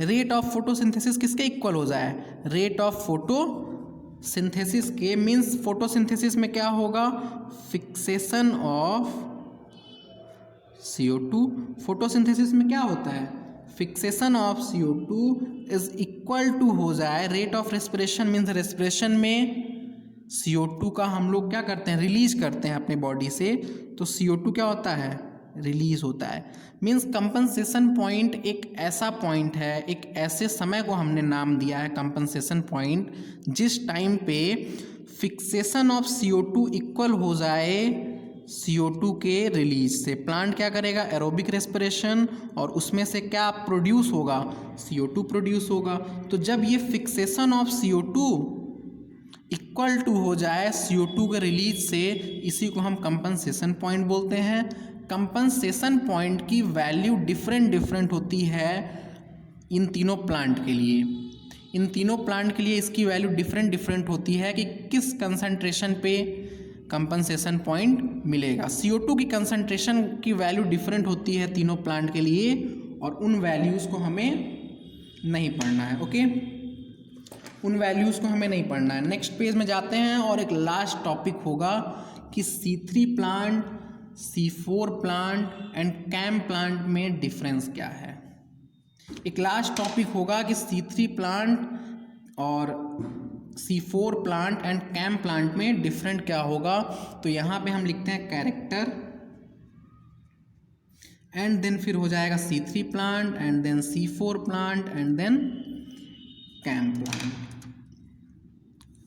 रेट ऑफ फोटोसिंथेसिस किसके इक्वल हो जाए? रेट ऑफ फोटोसिंथेसिस के। मीन्स फोटोसिंथेसिस में क्या होगा? Fixation of CO2। फोटोसिंथेसिस में क्या होता है? Fixation of CO2 is equal to हो जाए rate of respiration. Means respiration में CO2 का हम लोग क्या करते हैं? रिलीज करते हैं अपने बॉडी से, तो CO2 क्या होता है? रिलीज होता है। मीन्स कंपनसेशन पॉइंट एक ऐसा पॉइंट है, एक ऐसे समय को हमने नाम दिया है कंपनसेशन पॉइंट, जिस टाइम पे फिक्सेशन ऑफ CO2 इक्वल हो जाए CO2 के रिलीज से। प्लांट क्या करेगा? एरोबिक रेस्पिरेशन, और उसमें से क्या प्रोड्यूस होगा? CO2 प्रोड्यूस होगा। तो जब ये fixation of CO2 equal to हो जाए CO2 के रिलीज से, इसी को हम कंपनसेशन पॉइंट बोलते हैं। कंपनसेशन पॉइंट की वैल्यू डिफरेंट होती है इन तीनों प्लांट के लिए। इन तीनों प्लांट के लिए इसकी वैल्यू डिफरेंट होती है कि किस कंसंट्रेशन पे कंपनसेशन पॉइंट मिलेगा। CO2 की कंसंट्रेशन की वैल्यू डिफरेंट होती है तीनों प्लांट के लिए, और उन वैल्यूज़ को हमें नहीं पढ़ना है। ओके, उन वैल्यूज़ को हमें नहीं पढ़ना है। नेक्स्ट पेज में जाते हैं, और एक लास्ट टॉपिक होगा कि C3 plant, C4 plant and CAM plant में डिफरेंस क्या है। एक लास्ट टॉपिक होगा कि C3 प्लांट और C4 plant and CAM plant में डिफरेंट क्या होगा। तो यहाँ पे हम लिखते हैं कैरेक्टर, एंड देन फिर हो जाएगा C3 plant, and then C4 plant, and then CAM plant.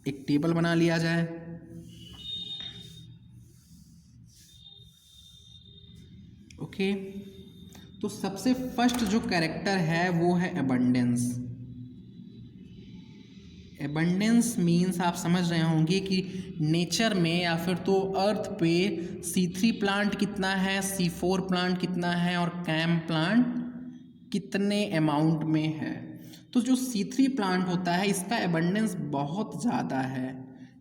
एक टेबल बना लिया जाए। ओके, तो सबसे फर्स्ट जो कैरेक्टर है वो है एबंडेंस। एबंडेंस मीन्स आप समझ रहे होंगे कि नेचर में या फिर तो अर्थ पे C3 प्लांट कितना है, C4 प्लांट कितना है, और कैम प्लांट कितने अमाउंट में है। तो जो C3 प्लांट होता है इसका एबंडेंस बहुत ज़्यादा है,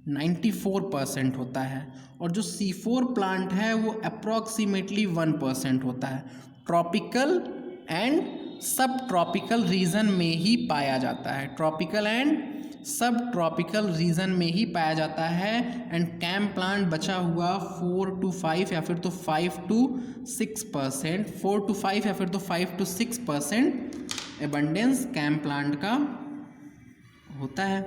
94% होता है, और जो C4 प्लांट है वो अप्रॉक्सीमेटली 1% होता है। ट्रॉपिकल एंड सब ट्रॉपिकल रीजन में ही पाया जाता है, ट्रॉपिकल एंड सब ट्रॉपिकल रीजन में ही पाया जाता है। एंड कैम प्लांट बचा हुआ 4 to 5 या फिर तो 5 to 6%, 4 to 5 या फिर तो 5 to 6% एबंडेंस कैम प्लांट का होता है।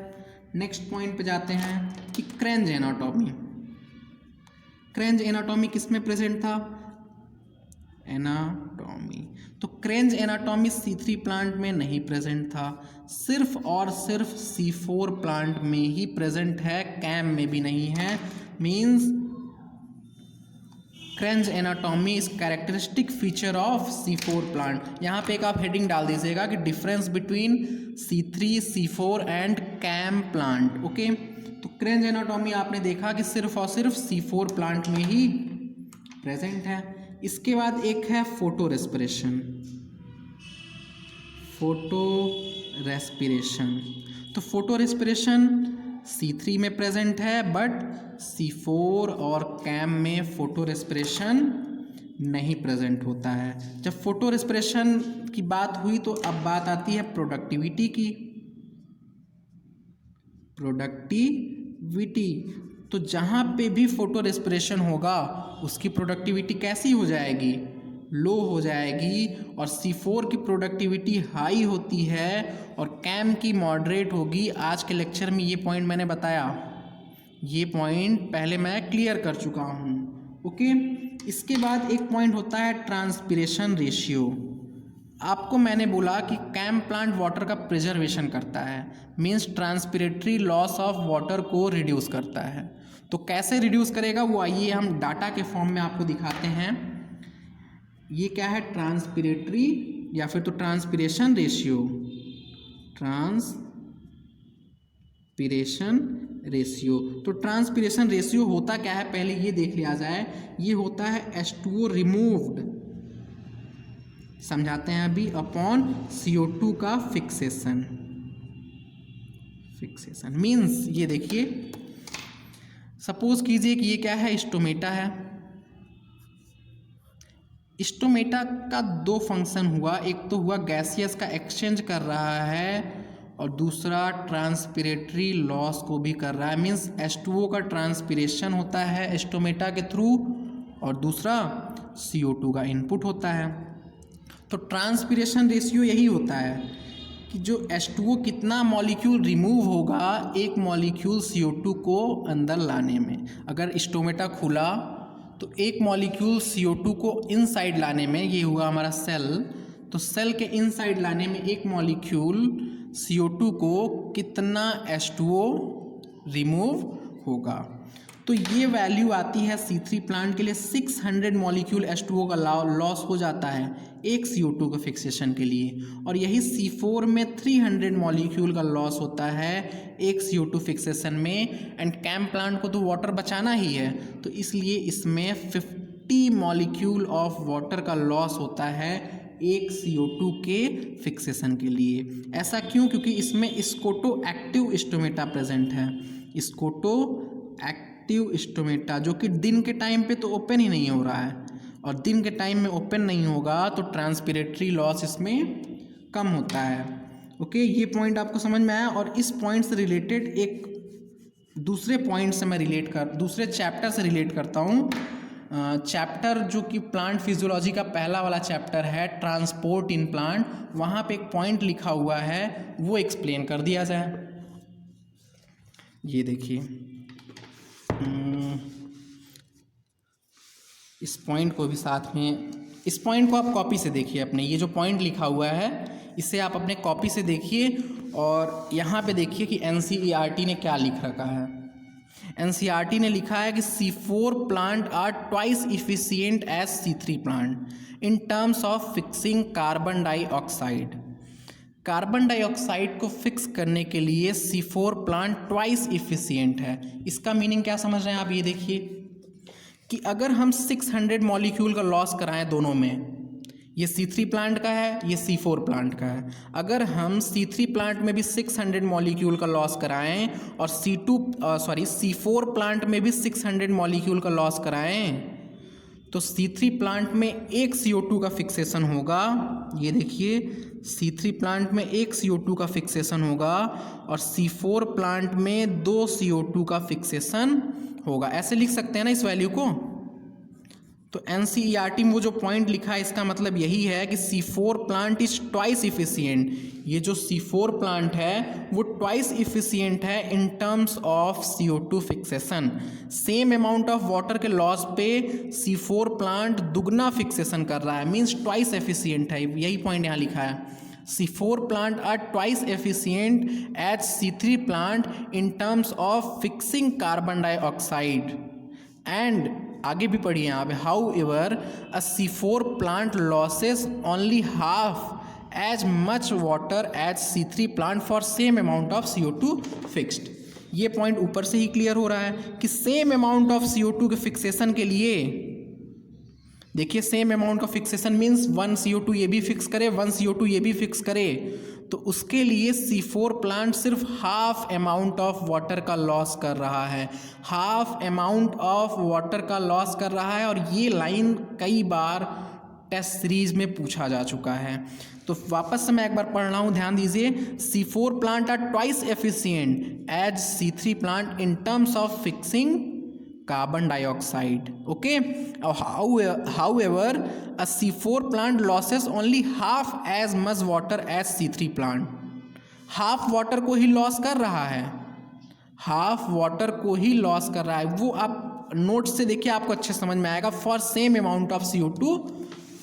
नेक्स्ट पॉइंट पे जाते हैं कि क्रेंज एनाटॉमी। क्रेंज एनाटॉमी किस में प्रेजेंट था? एनाटॉमी। तो क्रेंज एनाटॉमी C3 प्लांट में नहीं प्रेजेंट था, सिर्फ और सिर्फ C4 प्लांट में ही प्रेजेंट है, कैम में भी नहीं है। Means Kranz anatomy is characteristic feature of C4 plant. यहाँ पे एक आप हेडिंग डाल दीजिएगा कि difference between C3, C4 and CAM plant. Okay, तो क्रेंज एनाटॉमी आपने देखा कि सिर्फ और सिर्फ C4 प्लांट में ही प्रेजेंट है। इसके बाद एक है फोटो रेस्पिरेशन। फोटो रेस्पिरेशन, तो फोटो रेस्पिरेशन C3 में प्रेजेंट है, बट C4 और कैम में फोटो रेस्पिरेशन नहीं प्रेजेंट होता है। जब फोटो रेस्पिरेशन की बात हुई तो अब बात आती है प्रोडक्टिविटी की। प्रोडक्टिविटी, तो जहाँ पे भी फोटो रेस्पिरेशन होगा उसकी प्रोडक्टिविटी कैसी हो जाएगी? लो हो जाएगी। और C4 की प्रोडक्टिविटी हाई होती है और कैम की मॉडरेट होगी। आज के लेक्चर में ये पॉइंट मैंने बताया, ये पॉइंट पहले मैं क्लियर कर चुका हूँ। ओके, इसके बाद एक पॉइंट होता है ट्रांसपिरेशन रेशियो। आपको मैंने बोला कि कैम प्लांट वाटर का प्रिजर्वेशन करता है, मीन्स ट्रांसपिरेटरी लॉस ऑफ वाटर को रिड्यूस करता है। तो कैसे रिड्यूस करेगा वो आइए हम डाटा के फॉर्म में आपको दिखाते हैं। ये क्या है? ट्रांसपिरेटरी या फिर तो ट्रांसपिरेशन रेशियो। ट्रांसपिरेशन रेशियो, तो ट्रांसपिरेशन रेशियो होता क्या है पहले ये देख लिया जाए। ये होता है H2O रिमूव्ड, समझाते हैं अभी, अपॉन CO2 का फिक्सेशन। फिक्सेशन मीन्स ये देखिए, सपोज कीजिए कि ये क्या है? स्टोमेटा है। स्टोमेटा का दो फंक्शन हुआ, एक तो हुआ गैसियस का एक्सचेंज कर रहा है और दूसरा ट्रांसपिरेटरी लॉस को भी कर रहा है। मीन्स H2O का ट्रांसपिरेशन होता है स्टोमेटा के थ्रू और दूसरा CO2 का इनपुट होता है। तो ट्रांसपिरेशन रेशियो यही होता है कि जो H2O कितना मॉलिक्यूल रिमूव होगा एक मॉलिक्यूल CO2 को अंदर लाने में। अगर स्टोमेटा खुला तो एक मॉलिक्यूल CO2 को इनसाइड लाने में, ये हुआ हमारा सेल, तो सेल के इनसाइड लाने में एक मॉलिक्यूल CO2 को कितना H2O रिमूव होगा। तो ये वैल्यू आती है C3 प्लांट के लिए 600 मॉलिक्यूल H2O का लॉस हो जाता है एक CO2 के फिक्सेशन के लिए, और यही C4 में 300 मॉलिक्यूल का लॉस होता है एक CO2 फिक्सेशन में। एंड कैम प्लांट को तो वाटर बचाना ही है, तो इसलिए इसमें 50 मॉलिक्यूल ऑफ वाटर का लॉस होता है एक CO2 के फिक्सेशन के लिए। ऐसा क्यों? क्योंकि इसमें स्कोटो एक्टिव स्टोमेटा प्रेजेंट है। स्कोटो एक्टिव स्टोमेटा जो कि दिन के टाइम पे तो ओपन ही नहीं हो रहा है, और दिन के टाइम में ओपन नहीं होगा तो ट्रांसपिरेटरी लॉस इसमें कम होता है। ओके, ये पॉइंट आपको समझ में आया। और इस पॉइंट से रिलेटेड एक दूसरे पॉइंट से मैं दूसरे चैप्टर से रिलेट करता हूँ। चैप्टर जो कि प्लांट फिजियोलॉजी का पहला वाला चैप्टर है, ट्रांसपोर्ट इन प्लांट, वहाँ पे एक पॉइंट लिखा हुआ है, वो एक्सप्लेन कर दिया जाए। ये देखिए, इस पॉइंट को भी साथ में, इस पॉइंट को आप कॉपी से देखिए अपने, ये जो पॉइंट लिखा हुआ है इसे आप अपने कॉपी से देखिए और यहाँ पे देखिए कि NCERT ने क्या लिख रखा है। NCERT ने लिखा है कि C4 plant are twice efficient as C3 plant in terms of fixing carbon dioxide. Carbon dioxide को फिक्स करने के लिए C4 प्लांट ट्वाइस इफिशिएंट है। इसका मीनिंग क्या समझ रहे हैं आप? ये देखिए कि अगर हम 600 मॉलिक्यूल का लॉस कराएं दोनों में, ये C3 प्लांट का है, ये C4 प्लांट का है, अगर हम C3 प्लांट में भी 600 मॉलिक्यूल का लॉस कराएं और C4 प्लांट में भी 600 मॉलिक्यूल का लॉस कराएं, तो C3 प्लांट में एक CO2 का फिक्सेशन होगा। ये देखिए, C3 प्लांट में एक CO2 का फिक्सेशन होगा और C4 प्लांट में 2 CO2 का फिक्सेशन होगा। ऐसे लिख सकते हैं ना इस वैल्यू को। तो एनसीईआरटी में वो जो पॉइंट लिखा है इसका मतलब यही है कि C4 plant is twice efficient. ये जो C4 प्लांट है वो ट्वाइस इफिशिएंट है इन terms of CO2 fixation. Same amount of water के लॉस पे C4 प्लांट दुगना फिक्सेशन कर रहा है, मीन्स ट्वाइस एफिशिएंट है। यही पॉइंट यहाँ लिखा है, C4 plant are twice efficient as C3 plant in terms of fixing carbon dioxide and आगे भी पढ़िए यहाँ पे, however a C4 plant losses only half as much water as C3 plant for same amount of CO2 fixed। ये point ऊपर से ही clear हो रहा है कि सेम अमाउंट ऑफ CO2 के फिक्सेशन के लिए, देखिए सेम अमाउंट का फिक्सेशन मीन्स 1 CO2 ये भी फिक्स करे, 1 CO2 ये भी फिक्स करे, तो उसके लिए C4 प्लांट सिर्फ हाफ अमाउंट ऑफ वाटर का लॉस कर रहा है, हाफ अमाउंट ऑफ वाटर का लॉस कर रहा है। और ये लाइन कई बार टेस्ट सीरीज में पूछा जा चुका है। तो वापस से मैं एक बार पढ़ रहा हूँ, ध्यान दीजिए। C4 plant are twice efficient as C3 plant in terms of fixing carbon dioxide, okay? However, a C4 plant losses only half as much water as C3 plant। Half water को ही लॉस कर रहा है, half water को ही loss कर रहा है। वो आप नोट से देखिए, आपको अच्छे समझ में आएगा। For same amount of CO2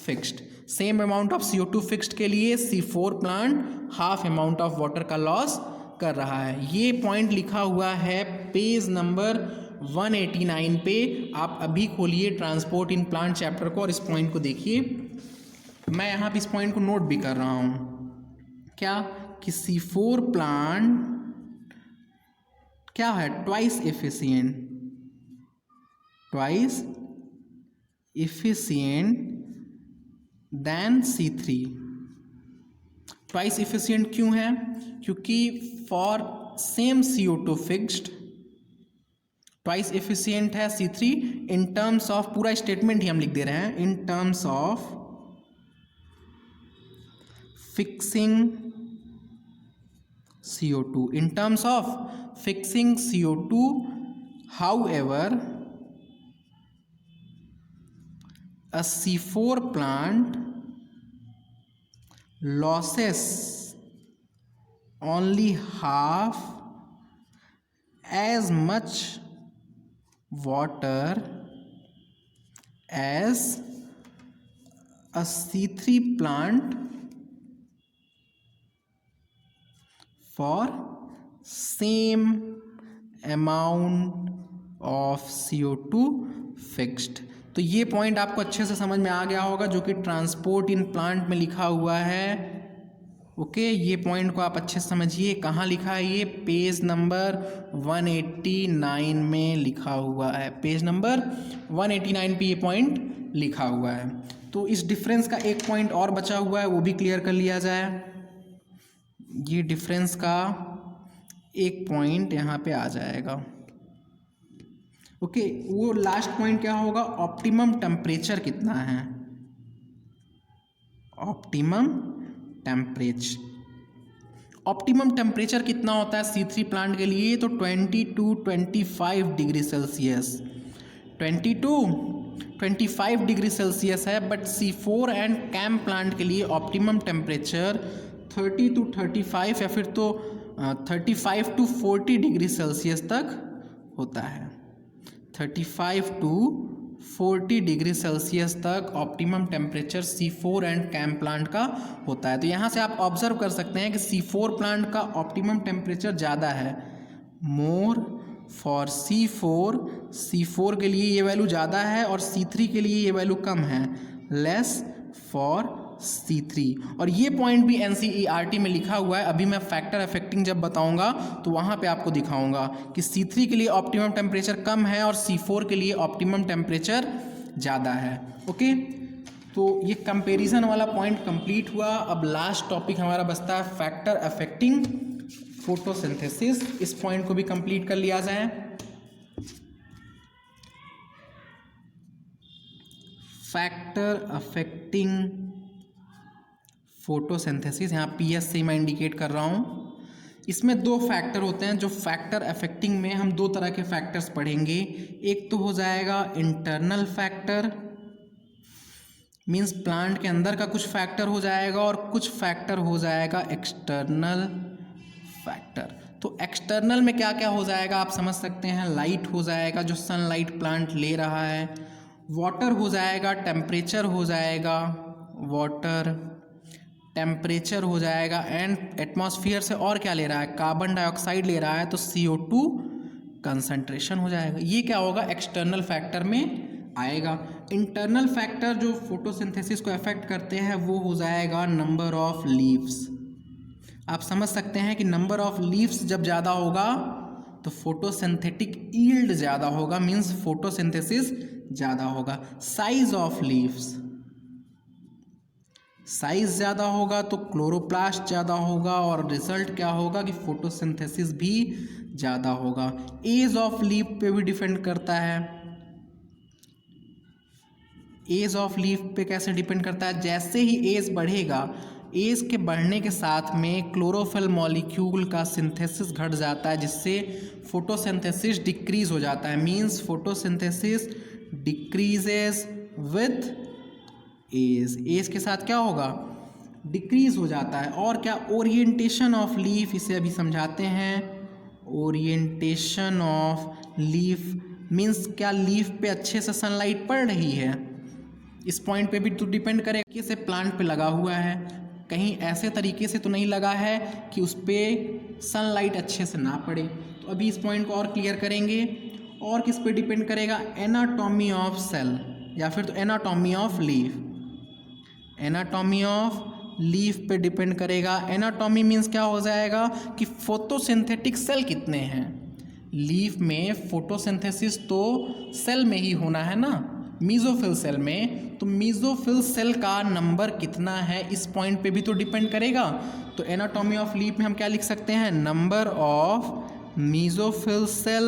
fixed, same amount of CO2 fixed के लिए C4 plant half amount of water का लॉस कर रहा है। ये पॉइंट लिखा हुआ है पेज नंबर 189 पे। आप अभी खोलिए ट्रांसपोर्ट इन प्लांट चैप्टर को और इस पॉइंट को देखिए। मैं यहाँ पे इस पॉइंट को नोट भी कर रहा हूँ, क्या कि C4 प्लांट क्या है, twice efficient, twice efficient then C3। Twice efficient क्यों है? क्योंकि for same CO2 fixed twice efficient है C3 इन टर्म्स ऑफ, पूरा स्टेटमेंट ही हम लिख दे रहे हैं, इन terms of fixing CO2, in terms of fixing CO2। However a C4 plant losses only half as much water as a C3 plant for same amount of CO2 fixed। तो ये point आपको अच्छे से समझ में आ गया होगा, जो कि ट्रांसपोर्ट इन प्लांट में लिखा हुआ है। ओके, ये पॉइंट को आप अच्छे से समझिए। कहाँ लिखा है ये? पेज नंबर 189 में लिखा हुआ है, पेज नंबर 189 पे ये पॉइंट लिखा हुआ है। तो इस डिफरेंस का एक पॉइंट और बचा हुआ है, वो भी क्लियर कर लिया जाए। ये डिफरेंस का एक पॉइंट यहाँ पे आ जाएगा। ओके, वो लास्ट पॉइंट क्या होगा? ऑप्टिमम टेम्परेचर कितना है, ऑप्टिमम टेम्परेचर। ऑप्टिमम टेम्परेचर कितना होता है C3 प्लांट के लिए? तो 20 to 25 degree Celsius, 20 to 25 degree Celsius है। But C4 and CAM plant के लिए ऑप्टिमम टेम्परेचर 30 to 35 या फिर तो 35 to 40 डिग्री सेल्सियस तक होता है। 35 to 40 डिग्री सेल्सियस तक optimum temperature C4 and CAM plant का होता है। तो यहाँ से आप ऑब्जर्व कर सकते हैं कि C4 प्लांट का ऑप्टिमम टेम्परेचर ज़्यादा है, मोर फॉर C4 के लिए ये वैल्यू ज़्यादा है और C3 के लिए ये वैल्यू कम है, लेस फॉर C3। और ये पॉइंट भी NCERT में लिखा हुआ है। अभी मैं फैक्टर अफेक्टिंग जब बताऊंगा तो वहाँ पे आपको दिखाऊंगा कि C3 के लिए ऑप्टिमम टेम्परेचर कम है और C4 के लिए ऑप्टिमम टेम्परेचर ज़्यादा है। ओके, तो ये कंपैरिजन वाला पॉइंट कंप्लीट हुआ। अब लास्ट टॉपिक हमारा बचता है फैक्टर अफेक्टिंग फोटोसिंथेसिस। इस पॉइंट को भी कंप्लीट कर लिया जाए। फैक्टर अफेक्टिंग फोटोसिंथेसिस, यहाँ PS से मैं इंडिकेट कर रहा हूँ। इसमें दो फैक्टर होते हैं। जो फैक्टर अफेक्टिंग में हम दो तरह के फैक्टर्स पढ़ेंगे। एक तो हो जाएगा इंटरनल फैक्टर मीन्स प्लांट के अंदर का कुछ फैक्टर हो जाएगा और कुछ फैक्टर हो जाएगा एक्सटर्नल फैक्टर। तो एक्सटर्नल में क्या क्या हो जाएगा आप समझ सकते हैं। लाइट हो जाएगा जो सनलाइट प्लांट ले रहा है, वाटर हो जाएगा, टेम्परेचर हो जाएगा, वाटर टेम्परेचर हो जाएगा, एंड एटमॉस्फेयर से और क्या ले रहा है, कार्बन डाइऑक्साइड ले रहा है, तो CO2 कंसंट्रेशन हो जाएगा। ये क्या होगा, एक्सटर्नल फैक्टर में आएगा। इंटरनल फैक्टर जो फोटोसिंथेसिस को अफेक्ट करते हैं वो हो जाएगा नंबर ऑफ लीव्स। आप समझ सकते हैं कि नंबर ऑफ लीव्स जब ज़्यादा होगा तो फोटोसिंथेटिक यील्ड ज़्यादा होगा, मीन्स फोटोसिंथेसिस ज़्यादा होगा। साइज ऑफ लीव्स, साइज ज़्यादा होगा तो क्लोरोप्लास्ट ज़्यादा होगा और रिजल्ट क्या होगा कि फोटोसिंथेसिस भी ज़्यादा होगा। एज ऑफ लीफ पे भी डिपेंड करता है। एज ऑफ लीफ पे कैसे डिपेंड करता है, जैसे ही एज बढ़ेगा, एज के बढ़ने के साथ में क्लोरोफिल मॉलिक्यूल का सिंथेसिस घट जाता है, जिससे फोटोसिंथेसिस डिक्रीज हो जाता है। Means photosynthesis decreases with age. Age के साथ क्या होगा, डिक्रीज हो जाता है। और क्या, ओरिएंटेशन ऑफ लीफ, इसे अभी समझाते हैं। ओरिएंटेशन ऑफ लीफ मीन्स क्या लीफ पे अच्छे से सनलाइट पड़ रही है, इस पॉइंट पे भी तो डिपेंड करेगा कि इसे प्लांट पे लगा हुआ है, कहीं ऐसे तरीके से तो नहीं लगा है कि उस पर सनलाइट अच्छे से ना पड़े। तो अभी इस पॉइंट को और क्लियर करेंगे। और किस पे डिपेंड करेगा, एनाटॉमी ऑफ सेल या फिर तो anatomy of leaf. Anatomy of leaf पे डिपेंड करेगा। एनाटॉमी मीन्स क्या हो जाएगा कि फोटोसिंथेटिक सेल कितने हैं लीफ में। फोटोसिंथेसिस तो सेल में ही होना है ना, मीजोफिल सेल में, तो मीजोफिल सेल का नंबर कितना है इस पॉइंट पे भी तो डिपेंड करेगा। तो एनाटॉमी ऑफ लीफ में हम क्या लिख सकते हैं, नंबर ऑफ मीजोफिल सेल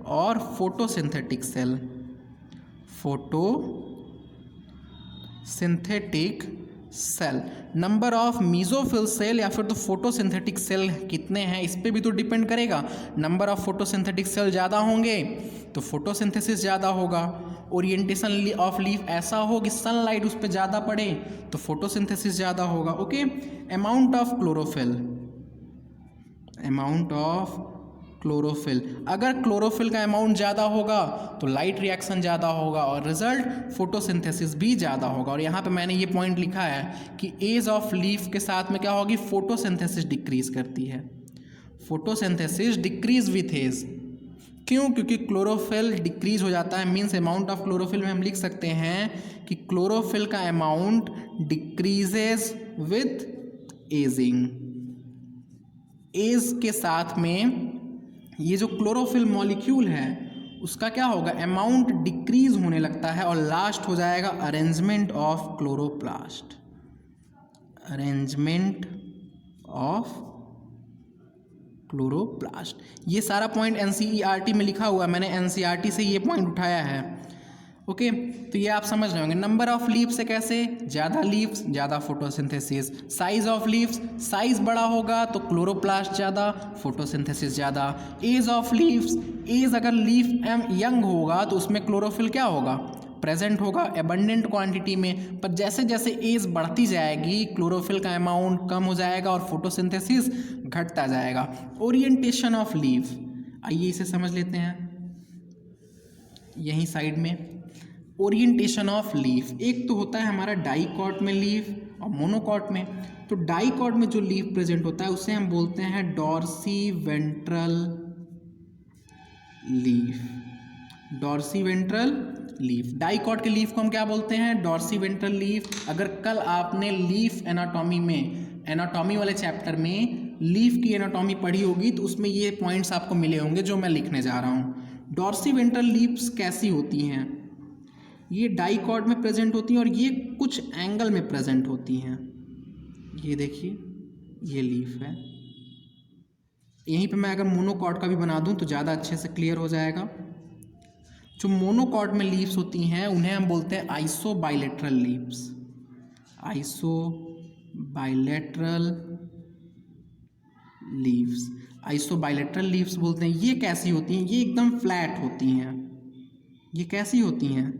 और photosynthetic cell. Synthetic cell, number of mesophyll cell या फिर तो फोटोसिंथेटिक सेल कितने हैं इस पे भी तो डिपेंड करेगा। नंबर ऑफ फोटोसिंथेटिक सेल ज़्यादा होंगे तो फोटोसिंथेसिस ज़्यादा होगा। ओरिएंटेशन ऑफ लीफ ऐसा हो कि सनलाइट उस पर ज़्यादा पड़े तो फोटोसिंथेसिस ज़्यादा होगा। Okay, amount of chlorophyll, amount of chlorophyll, अगर क्लोरोफिल का अमाउंट ज़्यादा होगा तो लाइट रिएक्शन ज़्यादा होगा और रिजल्ट फोटोसिंथेसिस भी ज़्यादा होगा। और यहाँ पे मैंने ये पॉइंट लिखा है कि एज ऑफ लीफ के साथ में क्या होगी, फोटोसिंथेसिस डिक्रीज करती है। फोटोसिंथेसिस डिक्रीज विथ एज, क्यों, क्योंकि क्लोरोफिल डिक्रीज हो जाता है। मीन्स अमाउंट ऑफ क्लोरोफिल में हम लिख सकते हैं कि क्लोरोफिल का amount decreases with ageing. Age के साथ में ये जो क्लोरोफिल मॉलिक्यूल है उसका क्या होगा, अमाउंट डिक्रीज होने लगता है और लास्ट हो जाएगा arrangement of chloroplast. Arrangement of chloroplast, ये सारा पॉइंट NCERT में लिखा हुआ है, मैंने NCERT से ये पॉइंट उठाया है। ओके, तो ये आप समझ रहे होंगे। नंबर ऑफ लीव्स से कैसे, ज़्यादा लीव्स ज़्यादा photosynthesis. Size of leaves, size बड़ा होगा तो क्लोरोप्लास्ट ज़्यादा, फोटोसिंथेसिस ज़्यादा। एज ऑफ लीव्स, एज अगर लीफ यंग होगा तो उसमें क्लोरोफिल क्या होगा, प्रेजेंट होगा एबंडेंट क्वांटिटी में। पर जैसे जैसे एज बढ़ती जाएगी क्लोरोफिल का अमाउंट कम हो जाएगा और फोटोसिंथेसिस घटता जाएगा। ओरिएंटेशन ऑफ लीफ, आइए इसे समझ लेते हैं यहीं साइड में। ओरिएंटेशन ऑफ लीफ, एक तो होता है हमारा डाइकॉट में लीफ और मोनोकॉट में। तो डाइकॉट में जो लीफ प्रेजेंट होता है उसे हम बोलते हैं dorsiventral leaf. Dorsiventral leaf, dicot के लीफ को हम क्या बोलते हैं, डॉर्सी वेंट्रल लीफ। अगर कल आपने लीफ एनाटॉमी में, एनाटॉमी वाले चैप्टर में लीफ की एनाटॉमी पढ़ी होगी तो उसमें ये पॉइंट्स आपको मिले होंगे जो मैं लिखने जा रहा हूँ। डॉर्सी वेंट्रल लीव्स कैसी होती हैं, ये डाइकॉट में प्रेजेंट होती हैं और ये कुछ एंगल में प्रेजेंट होती हैं। ये देखिए ये लीफ है, यहीं पे मैं अगर मोनोकॉट का भी बना दूं तो ज़्यादा अच्छे से क्लियर हो जाएगा। जो मोनोकॉट में लीव्स होती हैं उन्हें हम बोलते हैं iso bilateral leaves. Iso bilateral leaves, iso bilateral leaves बोलते हैं। ये कैसी होती हैं, ये एकदम फ्लैट होती हैं। ये कैसी होती हैं,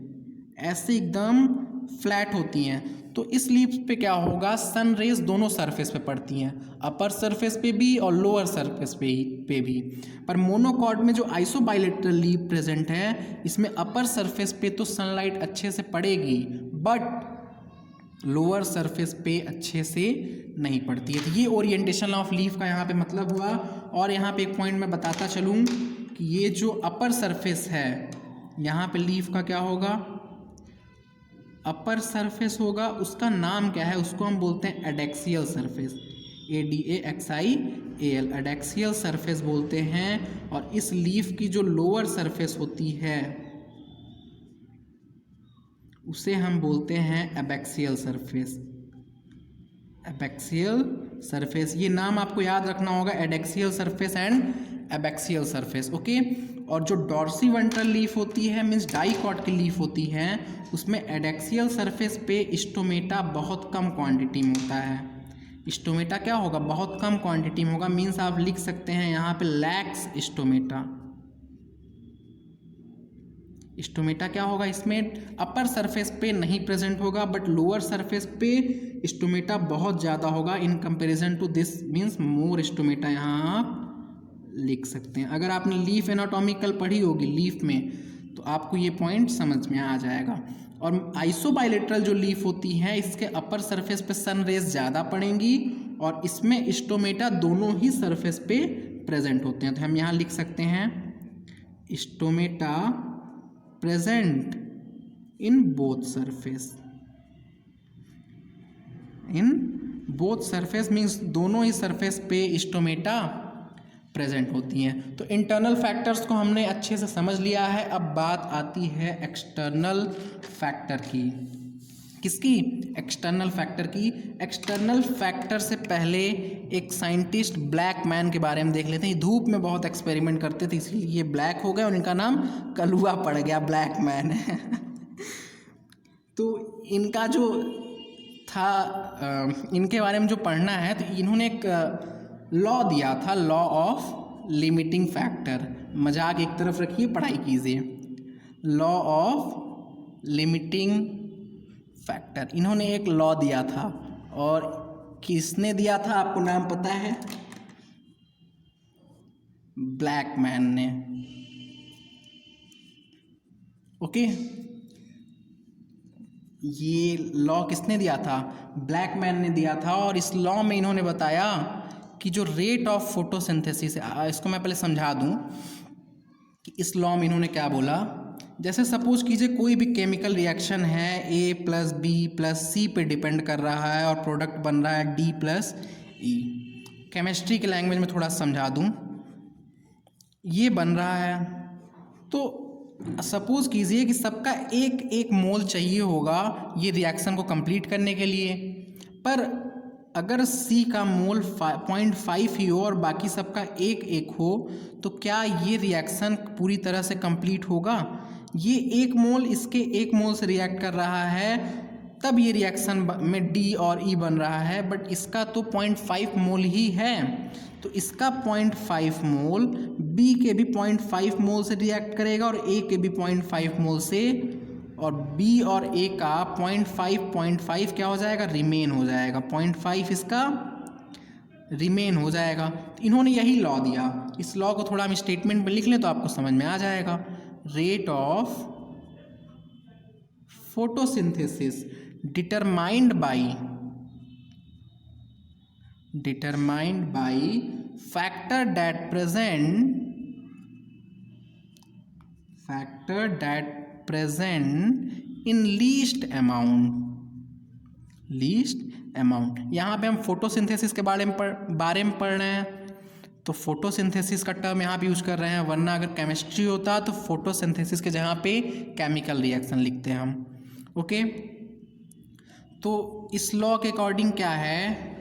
ऐसे एकदम फ्लैट होती हैं, तो इस लीफ पे क्या होगा, सन रेज दोनों सरफेस पे पड़ती हैं, अपर सरफेस पे भी और लोअर सरफेस पे भी। पर मोनोकॉट में जो आइसोबाइलेटरल लीफ प्रेजेंट है, इसमें अपर सरफेस पे तो सनलाइट अच्छे से पड़ेगी, बट लोअर सरफेस पे अच्छे से नहीं पड़ती है। तो ये ओरिएंटेशन ऑफ लीफ का यहाँ पे मतलब हुआ। और यहाँ पे एक पॉइंट मैं बताता चलूँ कि ये जो अपर सरफेस है, यहाँ पे लीफ का क्या होगा, अपर सरफेस होगा, उसका नाम क्या है, उसको हम बोलते हैं adaxial surface, ADAXIAL, adaxial surface बोलते हैं। और इस लीफ की जो लोअर सरफेस होती है उसे हम बोलते हैं एबैक्सियल सरफेस, एबैक्सियल सरफेस। ये नाम आपको याद रखना होगा, adaxial surface and abaxial surface, okay. और जो डॉर्सीवेंट्रल लीफ होती है, मीन्स डाइकॉट की लीफ होती है, उसमें एडेक्सियल सरफेस पे स्टोमेटा बहुत कम क्वांटिटी में होता है। स्टोमेटा क्या होगा, बहुत कम क्वांटिटी में होगा, मीन्स आप लिख सकते हैं यहाँ पे लैक्स स्टोमेटा। स्टोमेटा क्या होगा, इसमें अपर सरफेस पे नहीं प्रेजेंट होगा, बट लोअर सरफेस पे स्टोमेटा बहुत ज़्यादा होगा in comparison to this, means more stomata यहाँ आप लिख सकते हैं। अगर आपने लीफ एनाटॉमिकल पढ़ी होगी लीफ में, तो आपको ये पॉइंट समझ में आ जाएगा। और आइसोबाइलेटरल जो लीफ होती है, इसके अपर सरफेस पे सन रेज ज़्यादा पड़ेंगी और इसमें स्टोमेटा दोनों ही सरफेस पे प्रेजेंट होते हैं। तो हम यहाँ लिख सकते हैं stomata present in both surface, in both surface means दोनों ही सरफेस पे स्टोमेटा प्रेजेंट होती हैं। तो इंटरनल फैक्टर्स को हमने अच्छे से समझ लिया है। अब बात आती है एक्सटर्नल फैक्टर की। किसकी, एक्सटर्नल फैक्टर की। एक्सटर्नल फैक्टर से पहले एक साइंटिस्ट ब्लैक मैन के बारे में देख लेते हैं। धूप में बहुत एक्सपेरिमेंट करते थे, इसलिए ये ब्लैक हो गए और इनका नाम कलुआ पड़ गया, ब्लैक मैन। तो इनका जो था, इनके बारे में जो पढ़ना है, तो इन्होंने एक लॉ दिया था, लॉ ऑफ लिमिटिंग फैक्टर। मजाक एक तरफ रखिए, पढ़ाई कीजिए। लॉ ऑफ लिमिटिंग फैक्टर, इन्होंने एक लॉ दिया था। और किसने दिया था, आपको नाम पता है, ब्लैक मैन ने, ओके। ये लॉ किसने दिया था, ब्लैक मैन ने दिया था। और इस लॉ में इन्होंने बताया कि जो रेट ऑफ फोटोसिंथेसिस, इसको मैं पहले समझा दूं कि इस लॉ में इन्होंने क्या बोला। जैसे सपोज कीजिए कोई भी केमिकल रिएक्शन है, A + B + C पे डिपेंड कर रहा है और प्रोडक्ट बन रहा है D + E। केमिस्ट्री के लैंग्वेज में थोड़ा समझा दूं, ये बन रहा है, तो सपोज कीजिए कि सबका एक एक मोल चाहिए होगा ये रिएक्शन को कंप्लीट करने के लिए। पर अगर C का मोल 0.5 ही हो और बाकी सबका एक एक हो, तो क्या ये रिएक्शन पूरी तरह से कंप्लीट होगा। ये एक मोल इसके एक मोल से रिएक्ट कर रहा है, तब ये रिएक्शन में D और E बन रहा है, बट इसका तो 0.5 मोल ही है, तो इसका 0.5 मोल B के भी 0.5 मोल से रिएक्ट करेगा और A के भी 0.5 मोल से, और B और A का 0.5 क्या हो जाएगा, रिमेन हो जाएगा, 0.5 इसका रिमेन हो जाएगा। तो इन्होंने यही लॉ दिया। इस लॉ को थोड़ा हम स्टेटमेंट में लिख लें तो आपको समझ में आ जाएगा। Rate of photosynthesis determined by factor that present in least amount। यहाँ पे हम फोटोसिंथेसिस के बारे में पढ़ रहे हैं, तो फोटोसिंथेसिस का टर्म यहाँ पे यूज कर रहे हैं, वरना अगर केमिस्ट्री होता तो फोटोसिंथेसिस के जगह पे केमिकल रिएक्शन लिखते हैं हम, ओके। तो इस लॉ के अकॉर्डिंग क्या है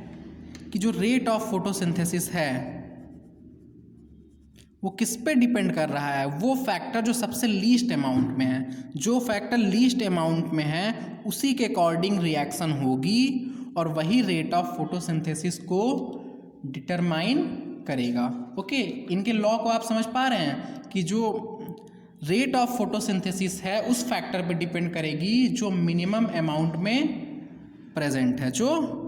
कि जो रेट ऑफ फोटोसिंथेसिस है वो किस पे डिपेंड कर रहा है, वो फैक्टर जो सबसे लीस्ट अमाउंट में है। जो फैक्टर लीस्ट अमाउंट में है उसी के अकॉर्डिंग रिएक्शन होगी और वही रेट ऑफ फोटोसिंथेसिस को डिटरमाइन करेगा, ओके। इनके लॉ को आप समझ पा रहे हैं कि जो रेट ऑफ फोटोसिंथेसिस है उस फैक्टर पे डिपेंड करेगी जो मिनिमम अमाउंट में प्रेजेंट है, जो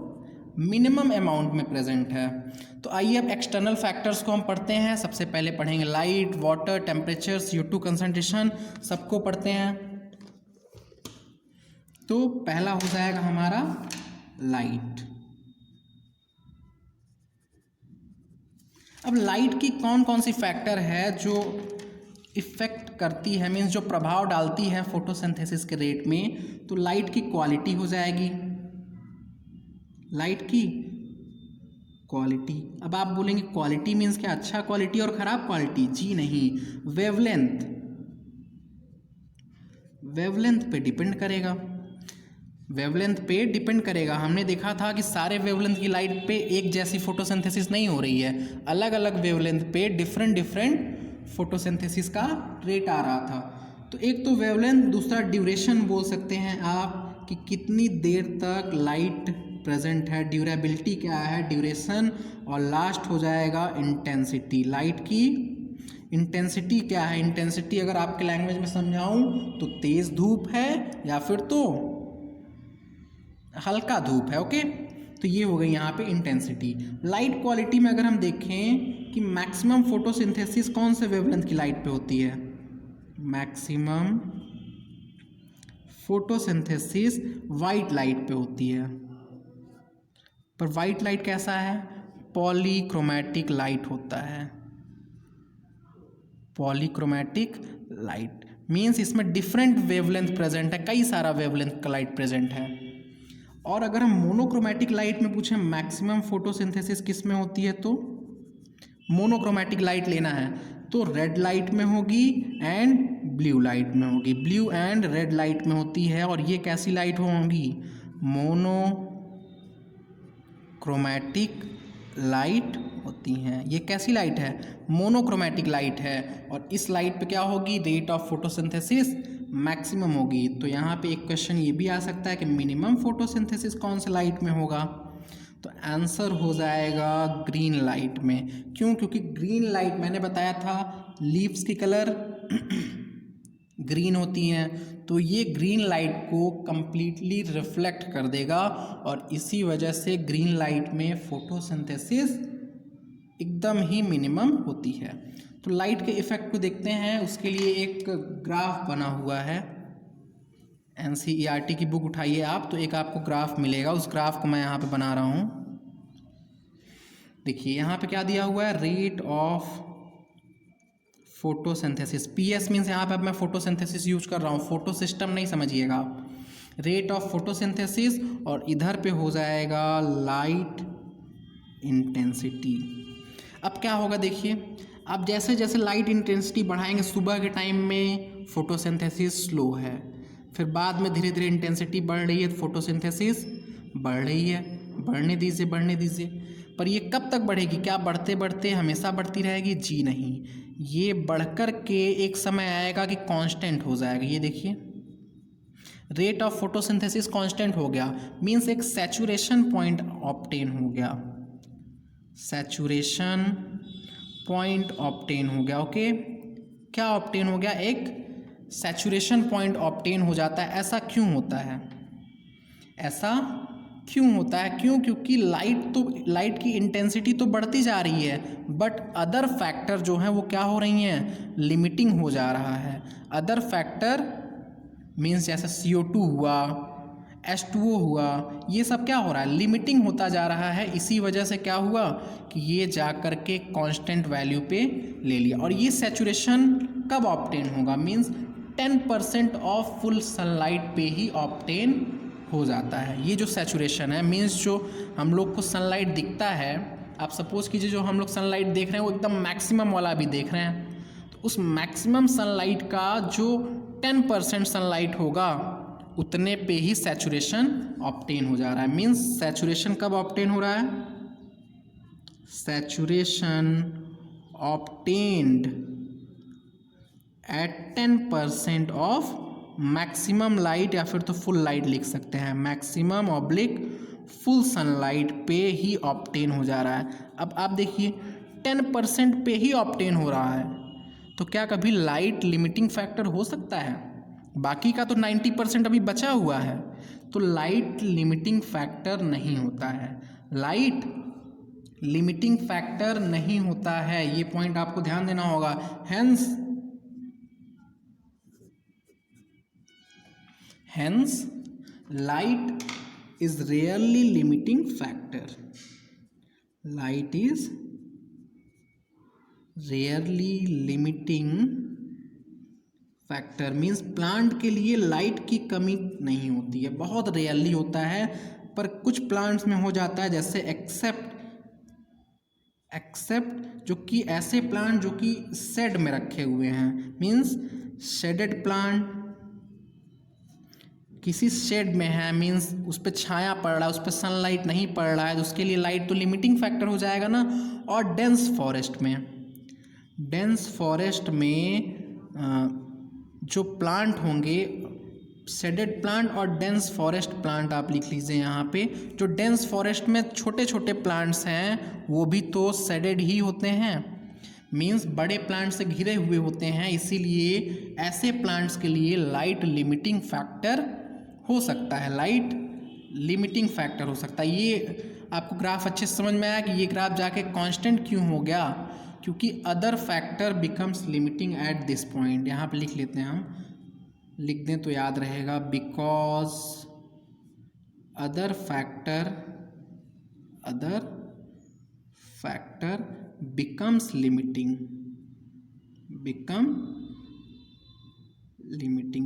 मिनिमम अमाउंट में प्रेजेंट है। तो आइए अब एक्सटर्नल फैक्टर्स को हम पढ़ते हैं। सबसे पहले पढ़ेंगे light, water, temperature, CO2 concentration, सबको पढ़ते हैं। तो पहला हो जाएगा हमारा लाइट। अब लाइट की कौन कौन सी फैक्टर है जो इफेक्ट करती है, मीन्स जो प्रभाव डालती है फोटोसिंथेसिस के रेट में। तो लाइट की क्वालिटी हो जाएगी, लाइट की क्वालिटी। अब आप बोलेंगे क्वालिटी मीन्स क्या, अच्छा क्वालिटी और ख़राब क्वालिटी? जी नहीं, वेवलेंथ, वेवलेंथ पे डिपेंड करेगा, वेवलेंथ पे डिपेंड करेगा। हमने देखा था कि सारे वेवलेंथ की लाइट पे एक जैसी फोटोसिंथेसिस नहीं हो रही है, अलग अलग वेवलेंथ पे डिफरेंट डिफरेंट फोटोसिंथेसिस का रेट आ रहा था। तो एक तो वेवलेंथ, दूसरा ड्यूरेशन बोल सकते हैं आप कि कितनी देर तक लाइट प्रेजेंट है, ड्यूरेबिलिटी क्या है, ड्यूरेशन, और लास्ट हो जाएगा इंटेंसिटी। लाइट की इंटेंसिटी क्या है? इंटेंसिटी अगर आपके लैंग्वेज में समझाऊं तो तेज़ धूप है या फिर तो हल्का धूप है। ओके, तो ये हो गई यहाँ पे इंटेंसिटी। लाइट क्वालिटी में अगर हम देखें कि मैक्सिमम फोटोसिंथेसिस कौन से वेवलेंथ की लाइट पे होती है? मैक्सिमम फोटोसिंथेसिस वाइट लाइट पे होती है। पर वाइट लाइट कैसा है? पॉलीक्रोमैटिक लाइट होता है। पॉलीक्रोमैटिक लाइट मीन्स इसमें डिफरेंट वेवलेंथ प्रेजेंट है, कई सारा वेवलेंथ का लाइट प्रेजेंट है। और अगर हम मोनोक्रोमैटिक लाइट में पूछें मैक्सिमम फोटोसिंथेसिस किस में होती है, तो मोनोक्रोमैटिक लाइट लेना है तो रेड लाइट में होगी एंड ब्लू लाइट में होगी। ब्लू एंड रेड लाइट में होती है। और ये कैसी लाइट होंगी? मोनोक्रोमैटिक लाइट होती हैं। ये कैसी लाइट है? मोनोक्रोमैटिक लाइट है। और इस लाइट पे क्या होगी? रेट ऑफ फोटोसिंथेसिस मैक्सिमम होगी। तो यहाँ पे एक क्वेश्चन ये भी आ सकता है कि मिनिमम फोटोसिंथेसिस कौन से लाइट में होगा? तो आंसर हो जाएगा ग्रीन लाइट में। क्यों? क्योंकि ग्रीन लाइट मैंने बताया था लीव्स की कलर ग्रीन होती हैं, तो ये ग्रीन लाइट को कंप्लीटली रिफ्लेक्ट कर देगा और इसी वजह से ग्रीन लाइट में फोटोसिंथेसिस एकदम ही मिनिमम होती है। तो लाइट के इफ़ेक्ट को देखते हैं, उसके लिए एक ग्राफ बना हुआ है। NCERT की बुक उठाइए आप, तो एक आपको ग्राफ मिलेगा। उस ग्राफ को मैं यहाँ पे बना रहा हूँ। देखिए यहाँ पे क्या दिया हुआ है? Rate of photosynthesis. PS means यहाँ पे अब मैं फोटोसिंथेसिस यूज कर रहा हूँ, फोटो सिस्टम नहीं समझिएगा आप। रेट ऑफ फोटोसिंथेसिस और इधर पे हो जाएगा लाइट इंटेंसिटी। अब क्या होगा देखिए, अब जैसे जैसे लाइट इंटेंसिटी बढ़ाएंगे, सुबह के टाइम में फोटोसिंथेसिस स्लो है, फिर बाद में धीरे धीरे इंटेंसिटी बढ़ रही है तो फोटोसिंथेसिस बढ़ रही है। बढ़ने दीजिए, बढ़ने दीजिए। पर ये कब तक बढ़ेगी? क्या बढ़ते बढ़ते हमेशा बढ़ती रहेगी? जी नहीं, ये बढ़कर के एक समय आएगा कि कांस्टेंट हो जाएगा। ये देखिए रेट ऑफ फोटोसिंथेसिस कांस्टेंट हो गया, मीन्स एक सैचुरेशन पॉइंट ऑब्टेन हो गया, सैचुरेशन पॉइंट ऑब्टेन हो गया। ओके, क्या ऑब्टेन हो गया? एक सैचुरेशन पॉइंट ऑब्टेन हो जाता है। ऐसा क्यों होता है? ऐसा क्यों होता है? क्यों? क्योंकि लाइट की इंटेंसिटी तो बढ़ती जा रही है, बट अदर फैक्टर जो हैं वो क्या हो रही हैं? लिमिटिंग हो जा रहा है। अदर फैक्टर मीन्स जैसे CO2 हुआ, H2O हुआ, ये सब क्या हो रहा है? लिमिटिंग होता जा रहा है। इसी वजह से क्या हुआ कि ये जा कर के कांस्टेंट वैल्यू पे ले लिया। और ये सैचुरेशन कब ऑब्टेन होगा? मीन्स 10% ऑफ फुल सनलाइट पे ही ऑब्टेन हो जाता है। ये जो सैचुरेशन है मीन्स जो हम लोग को सनलाइट दिखता है, आप सपोज कीजिए जो हम लोग सनलाइट देख रहे हैं वो एकदम मैक्सिमम वाला भी देख रहे हैं, तो उस मैक्सिमम सनलाइट का जो 10% सनलाइट होगा उतने पे ही सैचुरेशन ऑब्टेन हो जा रहा है। मीन्स सैचुरेशन कब ऑब्टेन हो रहा है? Saturation obtained at 10% of maximum light, या फिर तो फुल लाइट लिख सकते हैं, मैक्सिमम ऑब्लिक फुल सनलाइट पे ही ऑब्टेन हो जा रहा है। अब आप देखिए 10% पे ही ऑब्टेन हो रहा है, तो क्या कभी लाइट लिमिटिंग फैक्टर हो सकता है? बाकी का तो 90% अभी बचा हुआ है, तो लाइट लिमिटिंग फैक्टर नहीं होता है। लाइट लिमिटिंग फैक्टर नहीं होता है, ये पॉइंट आपको ध्यान देना होगा। Hence light is rarely limiting factor. Light is rarely limiting factor means plant के लिए लाइट की कमी नहीं होती है, बहुत रेयरली होता है, पर कुछ प्लांट्स में हो जाता है, जैसे एक्सेप्ट जो कि ऐसे प्लांट जो कि शेड में रखे हुए हैं, मीन्स शेडेड प्लांट किसी शेड में है, मीन्स उस पर छाया पड़ रहा है, उस पर सनलाइट नहीं पड़ रहा है, तो उसके लिए लाइट तो लिमिटिंग फैक्टर हो जाएगा ना। और डेंस फॉरेस्ट में जो प्लांट होंगे, शेडेड प्लांट और डेंस फॉरेस्ट प्लांट आप लिख लीजिए यहाँ पे। जो डेंस फॉरेस्ट में छोटे छोटे प्लांट्स हैं वो भी तो शेडेड ही होते हैं, मीन्स बड़े प्लांट से घिरे हुए होते हैं, इसीलिए ऐसे प्लांट्स के लिए लाइट लिमिटिंग फैक्टर हो सकता है, लाइट लिमिटिंग फैक्टर हो सकता है। ये आपको ग्राफ अच्छे से समझ में आया कि ये ग्राफ जाके कांस्टेंट क्यों हो गया, क्योंकि other factor becomes limiting at this point. यहाँ पे लिख लेते हैं, हम लिख दें तो याद रहेगा, because other factor becomes limiting.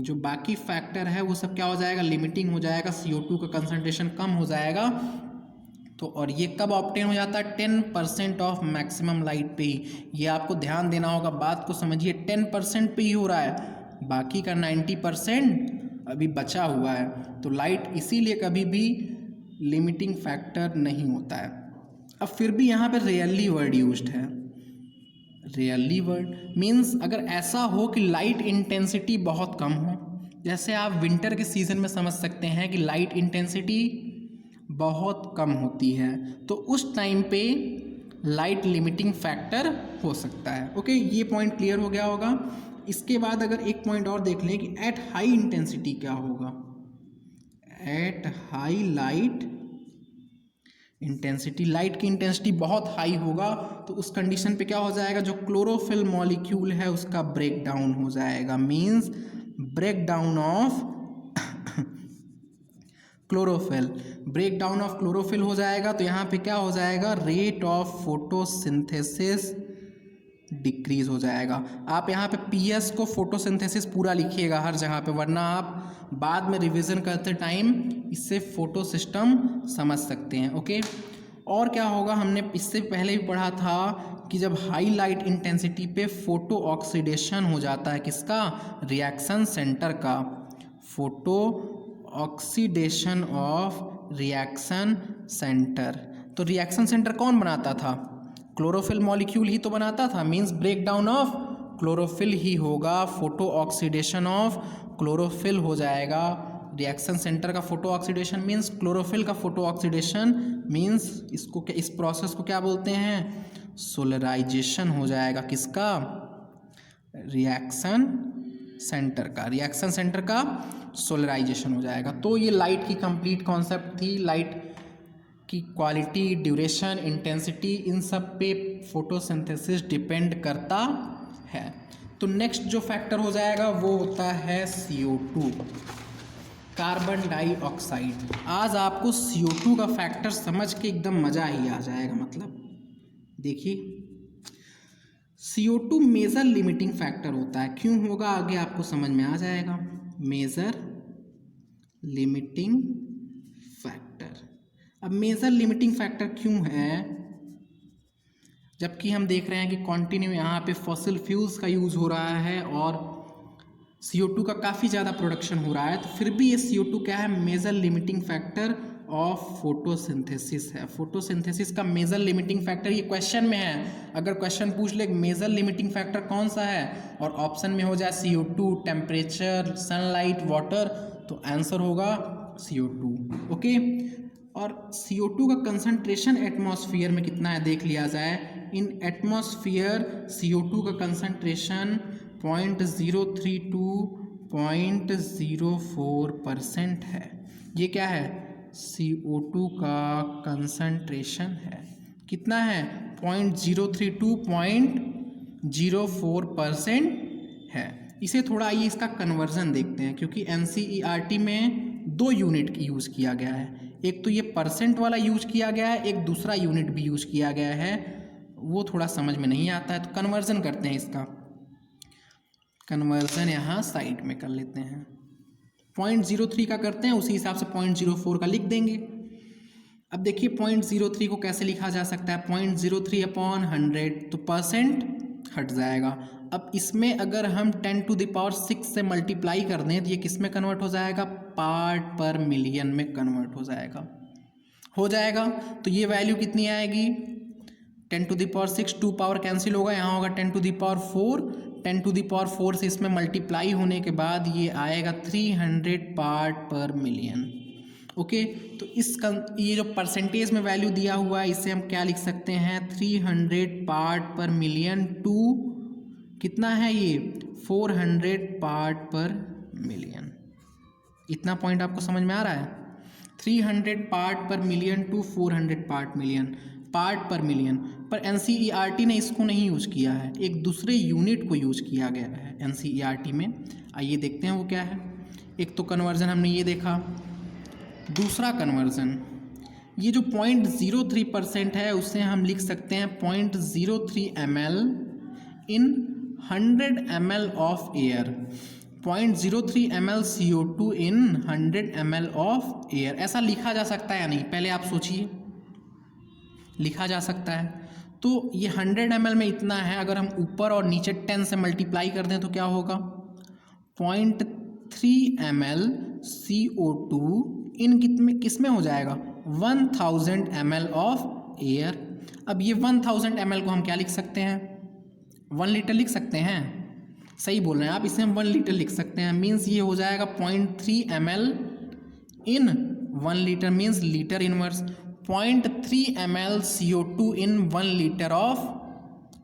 जो बाकी फैक्टर है वो सब क्या हो जाएगा, लिमिटिंग हो जाएगा, CO2 का कंसंट्रेशन कम हो जाएगा। तो और ये कब ऑब्टेन हो जाता है, 10% ऑफ मैक्सिमम लाइट पे ही। ये आपको ध्यान देना होगा, बात को समझिए, 10% पे ही हो रहा है, बाकी का 90% अभी बचा हुआ है। तो लाइट इसीलिए कभी भी लिमिटिंग फैक्टर नहीं होता है। अब फिर भी यहाँ पे रेयरली वर्ड यूज्ड है। रेयरली वर्ड मीन्स अगर ऐसा हो कि लाइट इंटेंसिटी बहुत कम हो, जैसे आप विंटर के सीज़न में समझ सकते हैं कि लाइट इंटेंसिटी बहुत कम होती है, तो उस टाइम पे लाइट लिमिटिंग फैक्टर हो सकता है। ओके, ये पॉइंट क्लियर हो गया होगा। इसके बाद अगर एक पॉइंट और देख लें कि एट हाई इंटेंसिटी क्या होगा। At high light intensity, light की इंटेंसिटी बहुत हाई होगा, तो उस कंडीशन पे क्या हो जाएगा, जो क्लोरोफिल मॉलिक्यूल है उसका ब्रेक डाउन हो जाएगा, means break down of chlorophyll. Break down of chlorophyll हो जाएगा तो यहाँ पे क्या हो जाएगा, रेट ऑफ फोटोसिंथेसिस डिक्रीज हो जाएगा। आप यहाँ पे PS को फोटोसिंथेसिस पूरा लिखिएगा हर जगह पे, वरना आप बाद में रिवीजन करते टाइम इससे फोटो सिस्टम समझ सकते हैं। ओके, और क्या होगा, हमने इससे पहले भी पढ़ा था कि जब हाई लाइट इंटेंसिटी पे फोटो ऑक्सीडेशन हो जाता है, किसका, रिएक्शन सेंटर का, photo oxidation of reaction centre. तो रिएक्शन सेंटर कौन बनाता था, क्लोरोफिल मॉलिक्यूल ही तो बनाता था, means break down of chlorophyll ही होगा, फोटो ऑक्सीडेशन ऑफ क्लोरोफिल हो जाएगा। रिएक्शन सेंटर का फोटो ऑक्सीडेशन मींस क्लोरोफिल का फोटो ऑक्सीडेशन मींस इसको, इस प्रोसेस को क्या बोलते हैं, सोलराइजेशन हो जाएगा, किसका, रिएक्शन सेंटर का सोलराइजेशन हो जाएगा। तो ये लाइट की कंप्लीट कॉन्सेप्ट थी। लाइट की क्वालिटी, ड्यूरेशन, इंटेंसिटी, इन सब पे फोटोसिंथेसिस डिपेंड करता है। तो नेक्स्ट जो फैक्टर हो जाएगा वो होता है CO2, कार्बन डाइऑक्साइड। आज आपको CO2 का फैक्टर समझ के एकदम मज़ा ही आ जाएगा। मतलब देखिए, CO2 मेजर लिमिटिंग फैक्टर होता है, क्यों होगा आगे आपको समझ में आ जाएगा। मेजर लिमिटिंग फैक्टर, अब मेजर लिमिटिंग फैक्टर क्यों है, जबकि हम देख रहे हैं कि कॉन्टिन्यू यहाँ पे फॉसिल फ्यूल्स का यूज़ हो रहा है और CO2 का काफ़ी ज़्यादा प्रोडक्शन हो रहा है, तो फिर भी ये CO2 क्या है, major limiting factor of photosynthesis है। फोटोसिंथेसिस का मेजर लिमिटिंग फैक्टर ये क्वेश्चन में है। अगर क्वेश्चन पूछ ले मेजर लिमिटिंग फैक्टर कौन सा है और ऑप्शन में हो जाए CO2, टेम्परेचर, सनलाइट, वाटर, तो आंसर होगा CO2। ओके, और CO2 का कंसंट्रेशन एटमॉस्फेयर में कितना है देख लिया जाए, इन एटमॉस्फेयर CO2 का कंसंट्रेशन 0.032.04% है। ये क्या है? CO2 का कंसंट्रेशन है। कितना है? 0.032.04% है। इसे थोड़ा आइए इसका कन्वर्जन देखते हैं, क्योंकि NCERT में 2 यूनिट की यूज़ किया गया है। एक तो ये परसेंट वाला यूज किया गया है, एक दूसरा यूनिट भी यूज किया गया है, वो थोड़ा समझ में नहीं आता है। तो कन्वर्जन करते हैं, इसका कन्वर्जन यहाँ साइड में कर लेते हैं। 0.03 का करते हैं, उसी हिसाब से 0.04 का लिख देंगे। अब देखिए 0.03 को कैसे लिखा जा सकता है? 0.03/100, तो परसेंट हट जाएगा। अब इसमें अगर हम 10⁶ से मल्टीप्लाई कर दें तो ये किस में कन्वर्ट हो जाएगा? पार्ट पर मिलियन में कन्वर्ट हो जाएगा। तो ये वैल्यू कितनी आएगी? 10⁶, 2 पावर कैंसिल होगा, यहाँ होगा 10⁴। 10⁴ से इसमें मल्टीप्लाई होने के बाद ये आएगा 300 पार्ट पर मिलियन। ओके, तो ये जो परसेंटेज में वैल्यू दिया हुआ है, इसे हम क्या लिख सकते हैं? 300 पार्ट पर मिलियन टू कितना है ये? 400 पार्ट पर मिलियन। इतना पॉइंट आपको समझ में आ रहा है? 300 पार्ट पर मिलियन टू 400 पार्ट पर मिलियन। पर NCERT ने इसको नहीं यूज किया है, एक दूसरे यूनिट को यूज किया गया है NCERT में। आइए देखते हैं वो क्या है। एक तो कन्वर्जन हमने ये देखा, दूसरा कन्वर्जन ये जो 0.03% है, उससे हम लिख सकते हैं 0.03 ml in 100 ml of air. 0.03 ml CO2 in 100 ml of air. ऐसा लिखा जा सकता है या नहीं? पहले आप सोचिए, लिखा जा सकता है। तो ये 100 ml में इतना है, अगर हम ऊपर और नीचे 10 से मल्टीप्लाई कर दें तो क्या होगा? 0.3 ml CO2 इन किस में हो जाएगा? 1000 ml ऑफ एयर। अब ये 1000 ml को हम क्या लिख सकते हैं? 1 लीटर लिख सकते हैं। सही बोल रहे हैं आप, इसे हम 1 लीटर लिख सकते हैं। मीन्स ये हो जाएगा 0.3 ml in 1 litre, means litre inverse. 0.3 ml CO2 in 1 litre of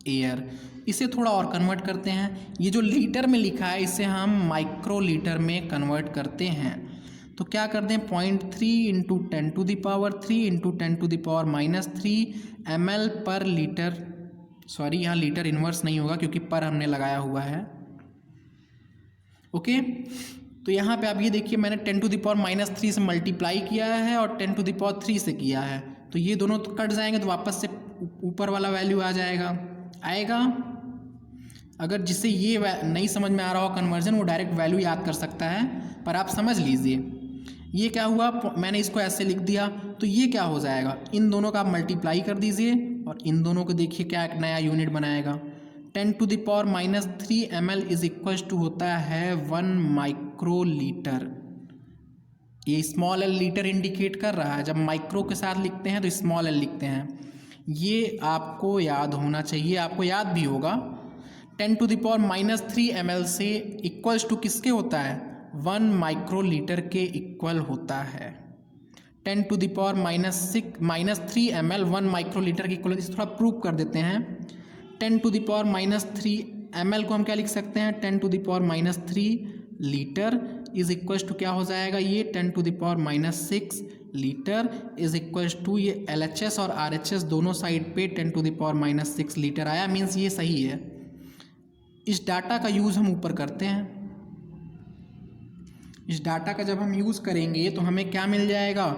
air. इसे थोड़ा और कन्वर्ट करते हैं। ये जो लीटर में लिखा है, इसे हम माइक्रो लीटर में कन्वर्ट करते हैं। तो क्या कर दें? 0.3 × 10⁻³ × 10⁻³ ml पर लीटर। सॉरी, यहाँ लीटर इनवर्स नहीं होगा क्योंकि पर हमने लगाया हुआ है। ओके, तो यहाँ पे आप ये देखिए, मैंने 10⁻³ से मल्टीप्लाई किया है और 10⁻³ से किया है, तो ये दोनों तो कट जाएंगे, तो वापस से ऊपर वाला वैल्यू आ आएगा। अगर जिसे ये नहीं समझ में आ रहा हो कन्वर्जन, वो डायरेक्ट वैल्यू याद कर सकता है। पर आप समझ लीजिए, ये क्या हुआ, मैंने इसको ऐसे लिख दिया, तो ये क्या हो जाएगा? इन दोनों का आप मल्टीप्लाई कर दीजिए और इन दोनों को देखिए क्या एक नया यूनिट बनाएगा। 10⁻³ ml इज इक्वल टू होता है 1 माइक्रो लीटर। ये स्मॉल एल लीटर इंडिकेट कर रहा है। जब माइक्रो के साथ लिखते हैं तो स्मॉल एल लिखते हैं। ये आपको याद होना चाहिए, आपको याद भी होगा। 10⁻³ ml से इक्वल्स टू किसके होता है? 1 माइक्रो लीटर के इक्वल होता है। 10⁻³ ml 1 माइक्रो लीटर के इक्वल। इसे थोड़ा प्रूव कर देते हैं। 10⁻³ ml को हम क्या लिख सकते हैं? 10⁻³ लीटर इज इक्वल टू क्या हो जाएगा? ये 10⁻⁶ लीटर इज इक्वल टू, ये LHS और RHS दोनों साइड पे 10⁻�6 लीटर आया। मीन्स ये सही है। इस डाटा का यूज़ हम ऊपर करते हैं। इस डाटा का जब हम यूज़ करेंगे तो हमें क्या मिल जाएगा?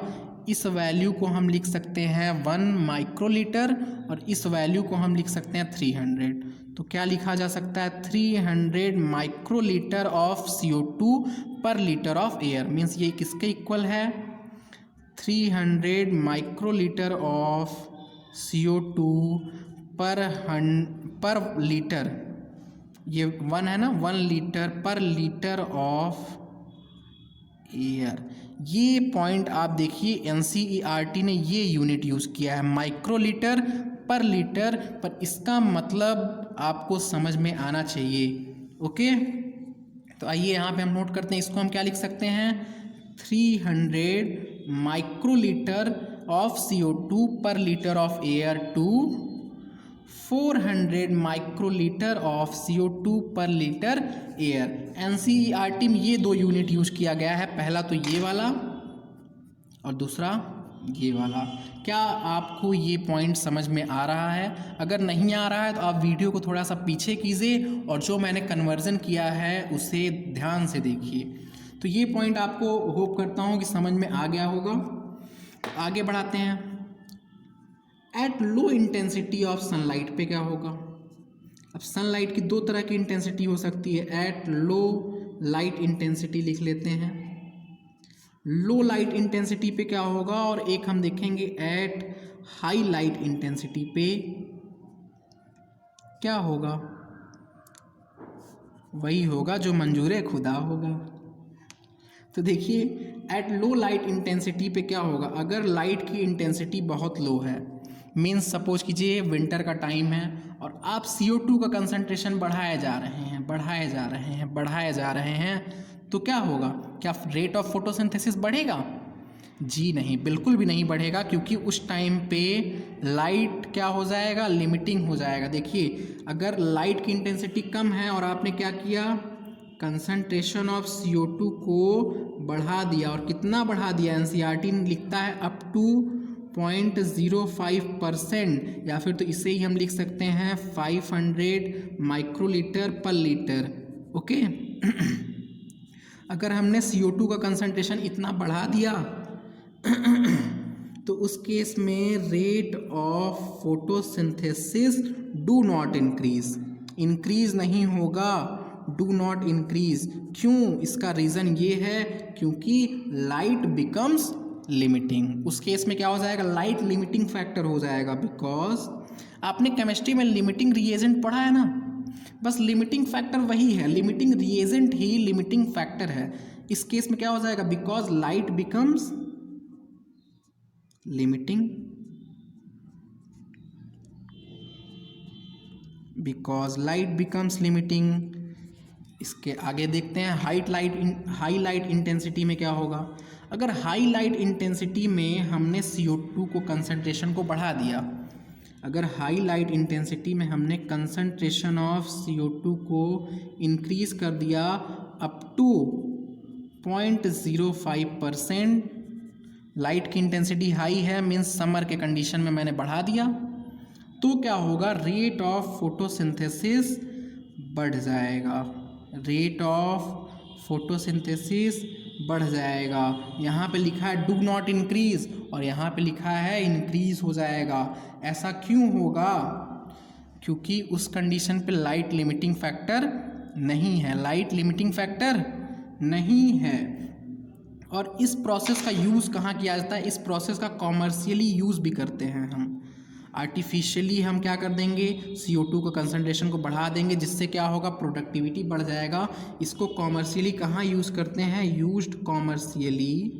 इस वैल्यू को हम लिख सकते हैं 1 माइक्रो लीटर और इस वैल्यू को हम लिख सकते हैं 300। तो क्या लिखा जा सकता है? 300 micro litre of CO2 per litre of air. Means ये किसके इक्वल है? 300 micro litre of CO2 per litre, ये 1 है ना, 1 लीटर पर लीटर ऑफ एयर। ये पॉइंट आप देखिए, NCERT ने ये यूनिट यूज़ किया है, माइक्रो लीटर पर लीटर, पर इसका मतलब आपको समझ में आना चाहिए। ओके, तो आइए यहाँ पे हम नोट करते हैं। इसको हम क्या लिख सकते हैं? 300 micro litre of CO2 per litre of air to 400 microlitre of CO2 per litre air. NCERT में ये दो यूनिट यूज किया गया है, पहला तो ये वाला और दूसरा ये वाला। क्या आपको ये पॉइंट समझ में आ रहा है? अगर नहीं आ रहा है तो आप वीडियो को थोड़ा सा पीछे कीजिए और जो मैंने कन्वर्जन किया है उसे ध्यान से देखिए। तो ये पॉइंट आपको होप करता हूँ कि समझ में आ गया होगा। आगे बढ़ाते हैं। At low intensity of sunlight पे क्या होगा? अब सनलाइट की दो तरह की इंटेंसिटी हो सकती है। एट लो लाइट इंटेंसिटी लिख लेते हैं। लो लाइट इंटेंसिटी पे क्या होगा, और एक हम देखेंगे एट हाई लाइट इंटेंसिटी पे क्या होगा। वही होगा जो मंजूर खुदा होगा। तो देखिए एट लो लाइट इंटेंसिटी पे क्या होगा। अगर लाइट की इंटेंसिटी बहुत लो है, मीन्स सपोज कीजिए विंटर का टाइम है और आप CO2 का कंसंट्रेशन बढ़ाए जा रहे हैं, तो क्या होगा? क्या रेट ऑफ फोटोसिंथेसिस बढ़ेगा? जी नहीं, बिल्कुल भी नहीं बढ़ेगा, क्योंकि उस टाइम पे लाइट क्या हो जाएगा? लिमिटिंग हो जाएगा। देखिए अगर लाइट की इंटेंसिटी कम है और आपने क्या किया, कंसंट्रेशन ऑफ CO2 को बढ़ा दिया, और कितना बढ़ा दिया? NCERT लिखता है अप टू 0.05%, या फिर तो इसे ही हम लिख सकते हैं 500 माइक्रोलीटर पर लीटर। ओके अगर हमने CO2 का कंसंट्रेशन इतना बढ़ा दिया तो उस केस में rate of photosynthesis do not increase नहीं होगा, डू नॉट इंक्रीज। क्यों? इसका रीज़न ये है क्योंकि लाइट बिकम्स लिमिटिंग। उस केस में क्या हो जाएगा? लाइट लिमिटिंग फैक्टर हो जाएगा। बिकॉज आपने केमिस्ट्री में लिमिटिंग रिएजेंट पढ़ा है ना, बस लिमिटिंग फैक्टर वही है, लिमिटिंग रिएजेंट ही लिमिटिंग फैक्टर है। इस केस में क्या हो जाएगा? Because light becomes limiting, because light becomes limiting. इसके आगे देखते हैं हाई लाइट इंटेंसिटी में क्या होगा। अगर हाई लाइट इंटेंसिटी में हमने CO2 को कंसंट्रेशन को बढ़ा दिया, अगर हाई लाइट इंटेंसिटी में हमने कंसंट्रेशन ऑफ CO2 को इंक्रीज कर दिया अप टू 0.05%, लाइट की इंटेंसिटी हाई है, मीन्स समर के कंडीशन में मैंने बढ़ा दिया, तो क्या होगा? रेट ऑफ फोटोसिंथेसिस बढ़ जाएगा, रेट ऑफ फोटोसिंथेसिस बढ़ जाएगा। यहाँ पे लिखा है डू नॉट इंक्रीज और यहाँ पे लिखा है इंक्रीज हो जाएगा। ऐसा क्यों होगा? क्योंकि उस कंडीशन पे लाइट लिमिटिंग फैक्टर नहीं है, लाइट लिमिटिंग फैक्टर नहीं है। और इस प्रोसेस का यूज़ कहाँ किया जाता है? इस प्रोसेस का कॉमर्शियली यूज़ भी करते हैं हम। आर्टिफिशियली हम क्या कर देंगे? CO2 का कंसंट्रेशन को बढ़ा देंगे, जिससे क्या होगा? प्रोडक्टिविटी बढ़ जाएगा। इसको कॉमर्शियली कहाँ यूज़ करते हैं? Used commercially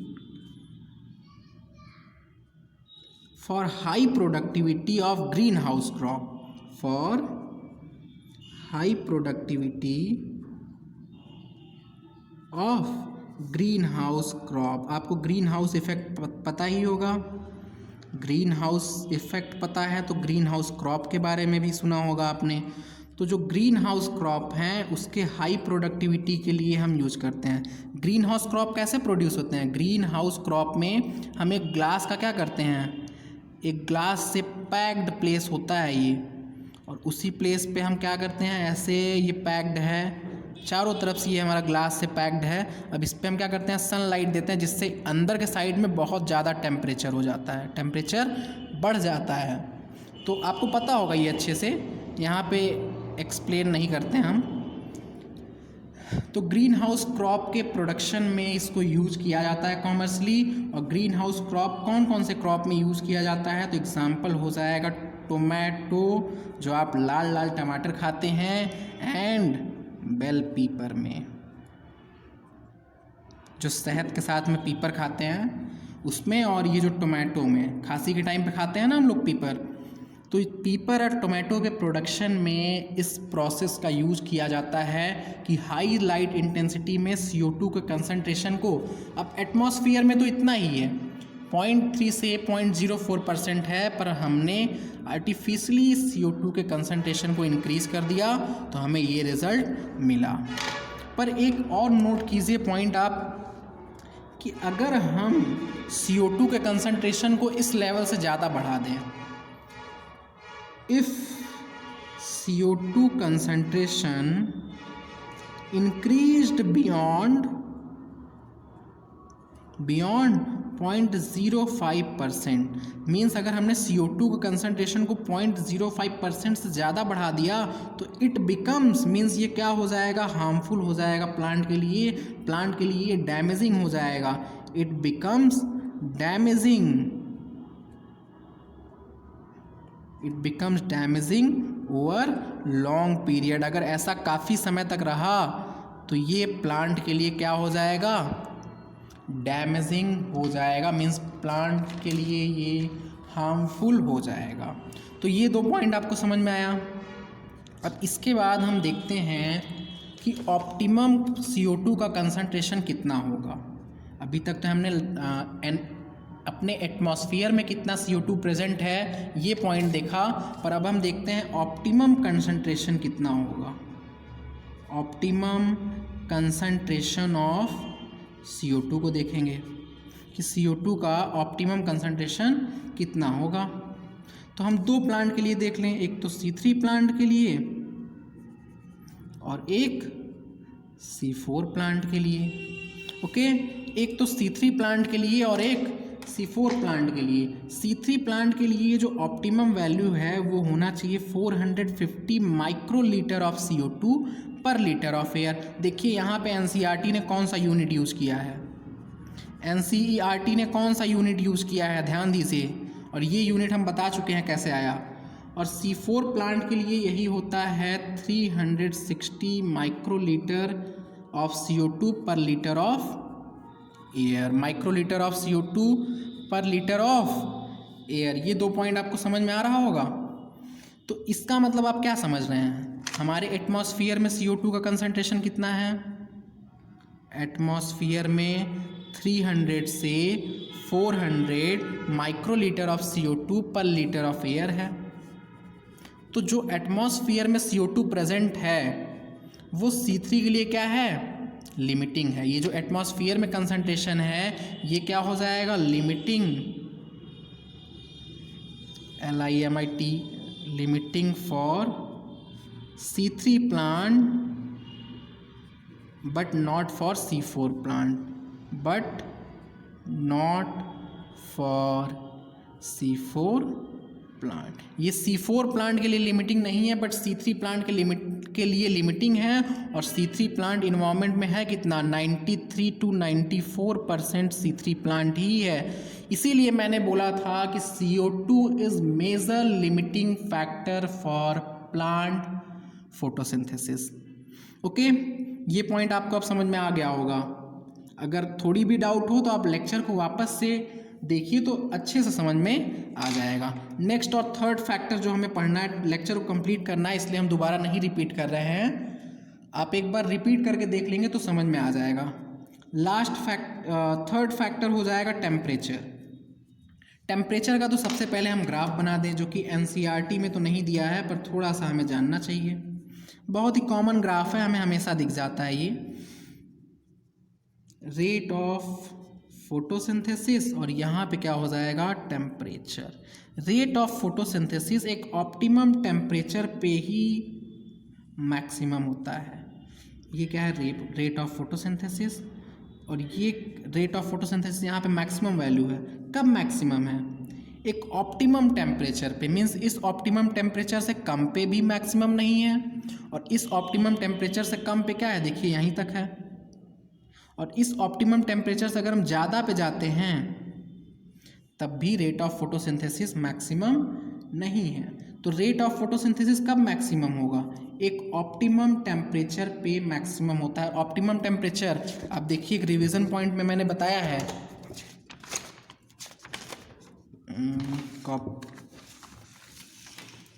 for high productivity of green house crop, for high productivity of green house crop. आपको ग्रीन हाउस इफेक्ट पता ही होगा, ग्रीन हाउस इफेक्ट पता है तो ग्रीन हाउस क्रॉप के बारे में भी सुना होगा आपने। तो जो ग्रीन हाउस क्रॉप हैं उसके हाई प्रोडक्टिविटी के लिए हम यूज करते हैं। ग्रीन हाउस क्रॉप कैसे प्रोड्यूस होते हैं? ग्रीन हाउस क्रॉप में हम एक ग्लास का क्या करते हैं, एक ग्लास से पैक्ड प्लेस होता है ये, और उसी प्लेस पे हम क्या करते हैं, ऐसे ये पैक्ड है, चारों तरफ से ये हमारा ग्लास से पैक्ड है। अब इस पे हम क्या करते हैं, सनलाइट देते हैं, जिससे अंदर के साइड में बहुत ज़्यादा टेम्परेचर हो जाता है, टेम्परेचर बढ़ जाता है। तो आपको पता होगा ये अच्छे से, यहाँ पे एक्सप्लेन नहीं करते हम। तो ग्रीन हाउस क्रॉप के प्रोडक्शन में इसको यूज़ किया जाता है कॉमर्शली। और ग्रीन हाउस क्रॉप कौन कौन से क्रॉप में यूज़ किया जाता है? तो एग्जाम्पल हो जाएगा टोमेटो, जो आप लाल लाल टमाटर खाते हैं, एंड बेल पीपर में, जो शहद के साथ में पीपर खाते हैं उसमें, और ये जो टोमेटो में खांसी के टाइम पे खाते हैं ना हम लोग पीपर, तो पीपर और टोमेटो के प्रोडक्शन में इस प्रोसेस का यूज़ किया जाता है कि हाई लाइट इंटेंसिटी में CO2 के कंसंट्रेशन को, अब एटमॉस्फेयर में तो इतना ही है, 0.3 से 0.04% है, पर हमने आर्टिफिशियली CO2 के कंसंट्रेशन को इंक्रीज कर दिया तो हमें ये रिज़ल्ट मिला। पर एक और नोट कीजिए पॉइंट आप, कि अगर हम CO2 के कंसंट्रेशन को इस लेवल से ज़्यादा बढ़ा दें, if CO2 concentration increased beyond 0.05%, means अगर हमने CO2 के कंसंट्रेशन को 0.05% से ज़्यादा बढ़ा दिया तो इट बिकम्स, मीन्स ये क्या हो जाएगा, हार्मफुल हो जाएगा प्लांट के लिए डैमेजिंग हो जाएगा। It becomes damaging over long period. अगर ऐसा काफ़ी समय तक रहा तो ये प्लांट के लिए क्या हो जाएगा, डैमेजिंग हो जाएगा, मीन्स प्लांट के लिए ये हार्मफुल हो जाएगा। तो ये 2 पॉइंट आपको समझ में आया। अब इसके बाद हम देखते हैं कि ऑप्टिमम CO2 का कंसंट्रेशन कितना होगा। अभी तक तो हमने अपने एटमॉस्फेयर में कितना CO2 प्रेजेंट है ये पॉइंट देखा, पर अब हम देखते हैं ऑप्टिमम कंसंट्रेशन कितना होगा। ऑप्टिमम कंसंट्रेशन ऑफ CO2 को देखेंगे कि CO2 का ऑप्टिमम कंसंट्रेशन कितना होगा। तो हम 2 प्लांट के लिए देख लें, एक तो C3 प्लांट के लिए और एक C4 प्लांट के लिए। ओके, एक तो C3 प्लांट के लिए और एक C4 प्लांट के लिए। C3 प्लांट के लिए जो ऑप्टिमम वैल्यू है वो होना चाहिए 450 microlitre of CO2 per litre of air. देखिए यहाँ पे NCERT ने कौन सा यूनिट यूज़ किया है, NCERT ने कौन सा यूनिट यूज़ किया है, ध्यान दीजिए। और ये यूनिट हम बता चुके हैं कैसे आया। और C4 प्लांट के लिए यही होता है 360 microlitre of CO2 per litre of air. Microlitre of CO2 per litre of air, ये 2 पॉइंट आपको समझ में आ रहा होगा। तो इसका मतलब आप क्या समझ रहे हैं, हमारे एटमॉस्फेयर में CO2 का कंसंट्रेशन कितना है, एटमॉस्फेयर में 300 से 400 microlitre of CO2 per litre of air है। तो जो एटमॉस्फेयर में CO2 प्रेजेंट है वो C3 के लिए क्या है, लिमिटिंग है। ये जो एटमॉस्फेयर में कंसंट्रेशन है ये क्या हो जाएगा, limiting, LIMIT, limiting for C3 plant but not for C4 plant, but not for C4 plant. ये C4 प्लांट के लिए लिमिटिंग नहीं है, बट C3 प्लांट के लिए लिमिटिंग है। और C3 प्लांट इन्वायरमेंट में है कितना, 93 to 94% C3 प्लांट ही है। इसीलिए मैंने बोला था कि CO2 is major limiting factor for plant photosynthesis. Okay, ये पॉइंट आपको अब समझ में आ गया होगा। अगर थोड़ी भी डाउट हो तो आप लेक्चर को वापस से देखिए तो अच्छे से समझ में आ जाएगा। नेक्स्ट और थर्ड फैक्टर जो हमें पढ़ना है, लेक्चर को कंप्लीट करना है, इसलिए हम दोबारा नहीं रिपीट कर रहे हैं। आप एक बार रिपीट करके देख लेंगे तो समझ में आ जाएगा। थर्ड फैक्टर हो जाएगा टेम्परेचर। टेम्परेचर का तो सबसे पहले हम ग्राफ बना दें, जो कि NCERT में तो नहीं दिया है पर थोड़ा सा हमें जानना चाहिए। बहुत ही कॉमन ग्राफ है, हमें हमेशा दिख जाता है ये, रेट ऑफ फोटोसिंथेसिस और यहाँ पे क्या हो जाएगा, टेम्परेचर। रेट ऑफ फोटोसिंथेसिस एक ऑप्टिमम टेम्परेचर पे ही मैक्सिमम होता है। ये क्या है, रेट ऑफ फोटोसिंथेसिस, और ये रेट ऑफ फोटोसिंथेसिस यहाँ पे मैक्सिमम वैल्यू है। कब मैक्सिमम है, एक ऑप्टिमम टेम्परेचर पे, मीन्स इस ऑप्टिमम टेम्परेचर से कम पे भी मैक्सिमम नहीं है, और इस ऑप्टिमम टेम्परेचर से कम पे क्या है, देखिए यहीं तक है। और इस ऑप्टिमम टेम्परेचर से अगर हम ज़्यादा पे जाते हैं तब भी रेट ऑफ फोटोसिंथेसिस मैक्सिमम नहीं है। तो रेट ऑफ फोटोसिंथेसिस कब मैक्सिमम होगा, एक ऑप्टिमम टेम्परेचर पे मैक्सिमम होता है। ऑप्टिमम टेम्परेचर आप देखिए, एक रिवीजन पॉइंट में मैंने बताया है,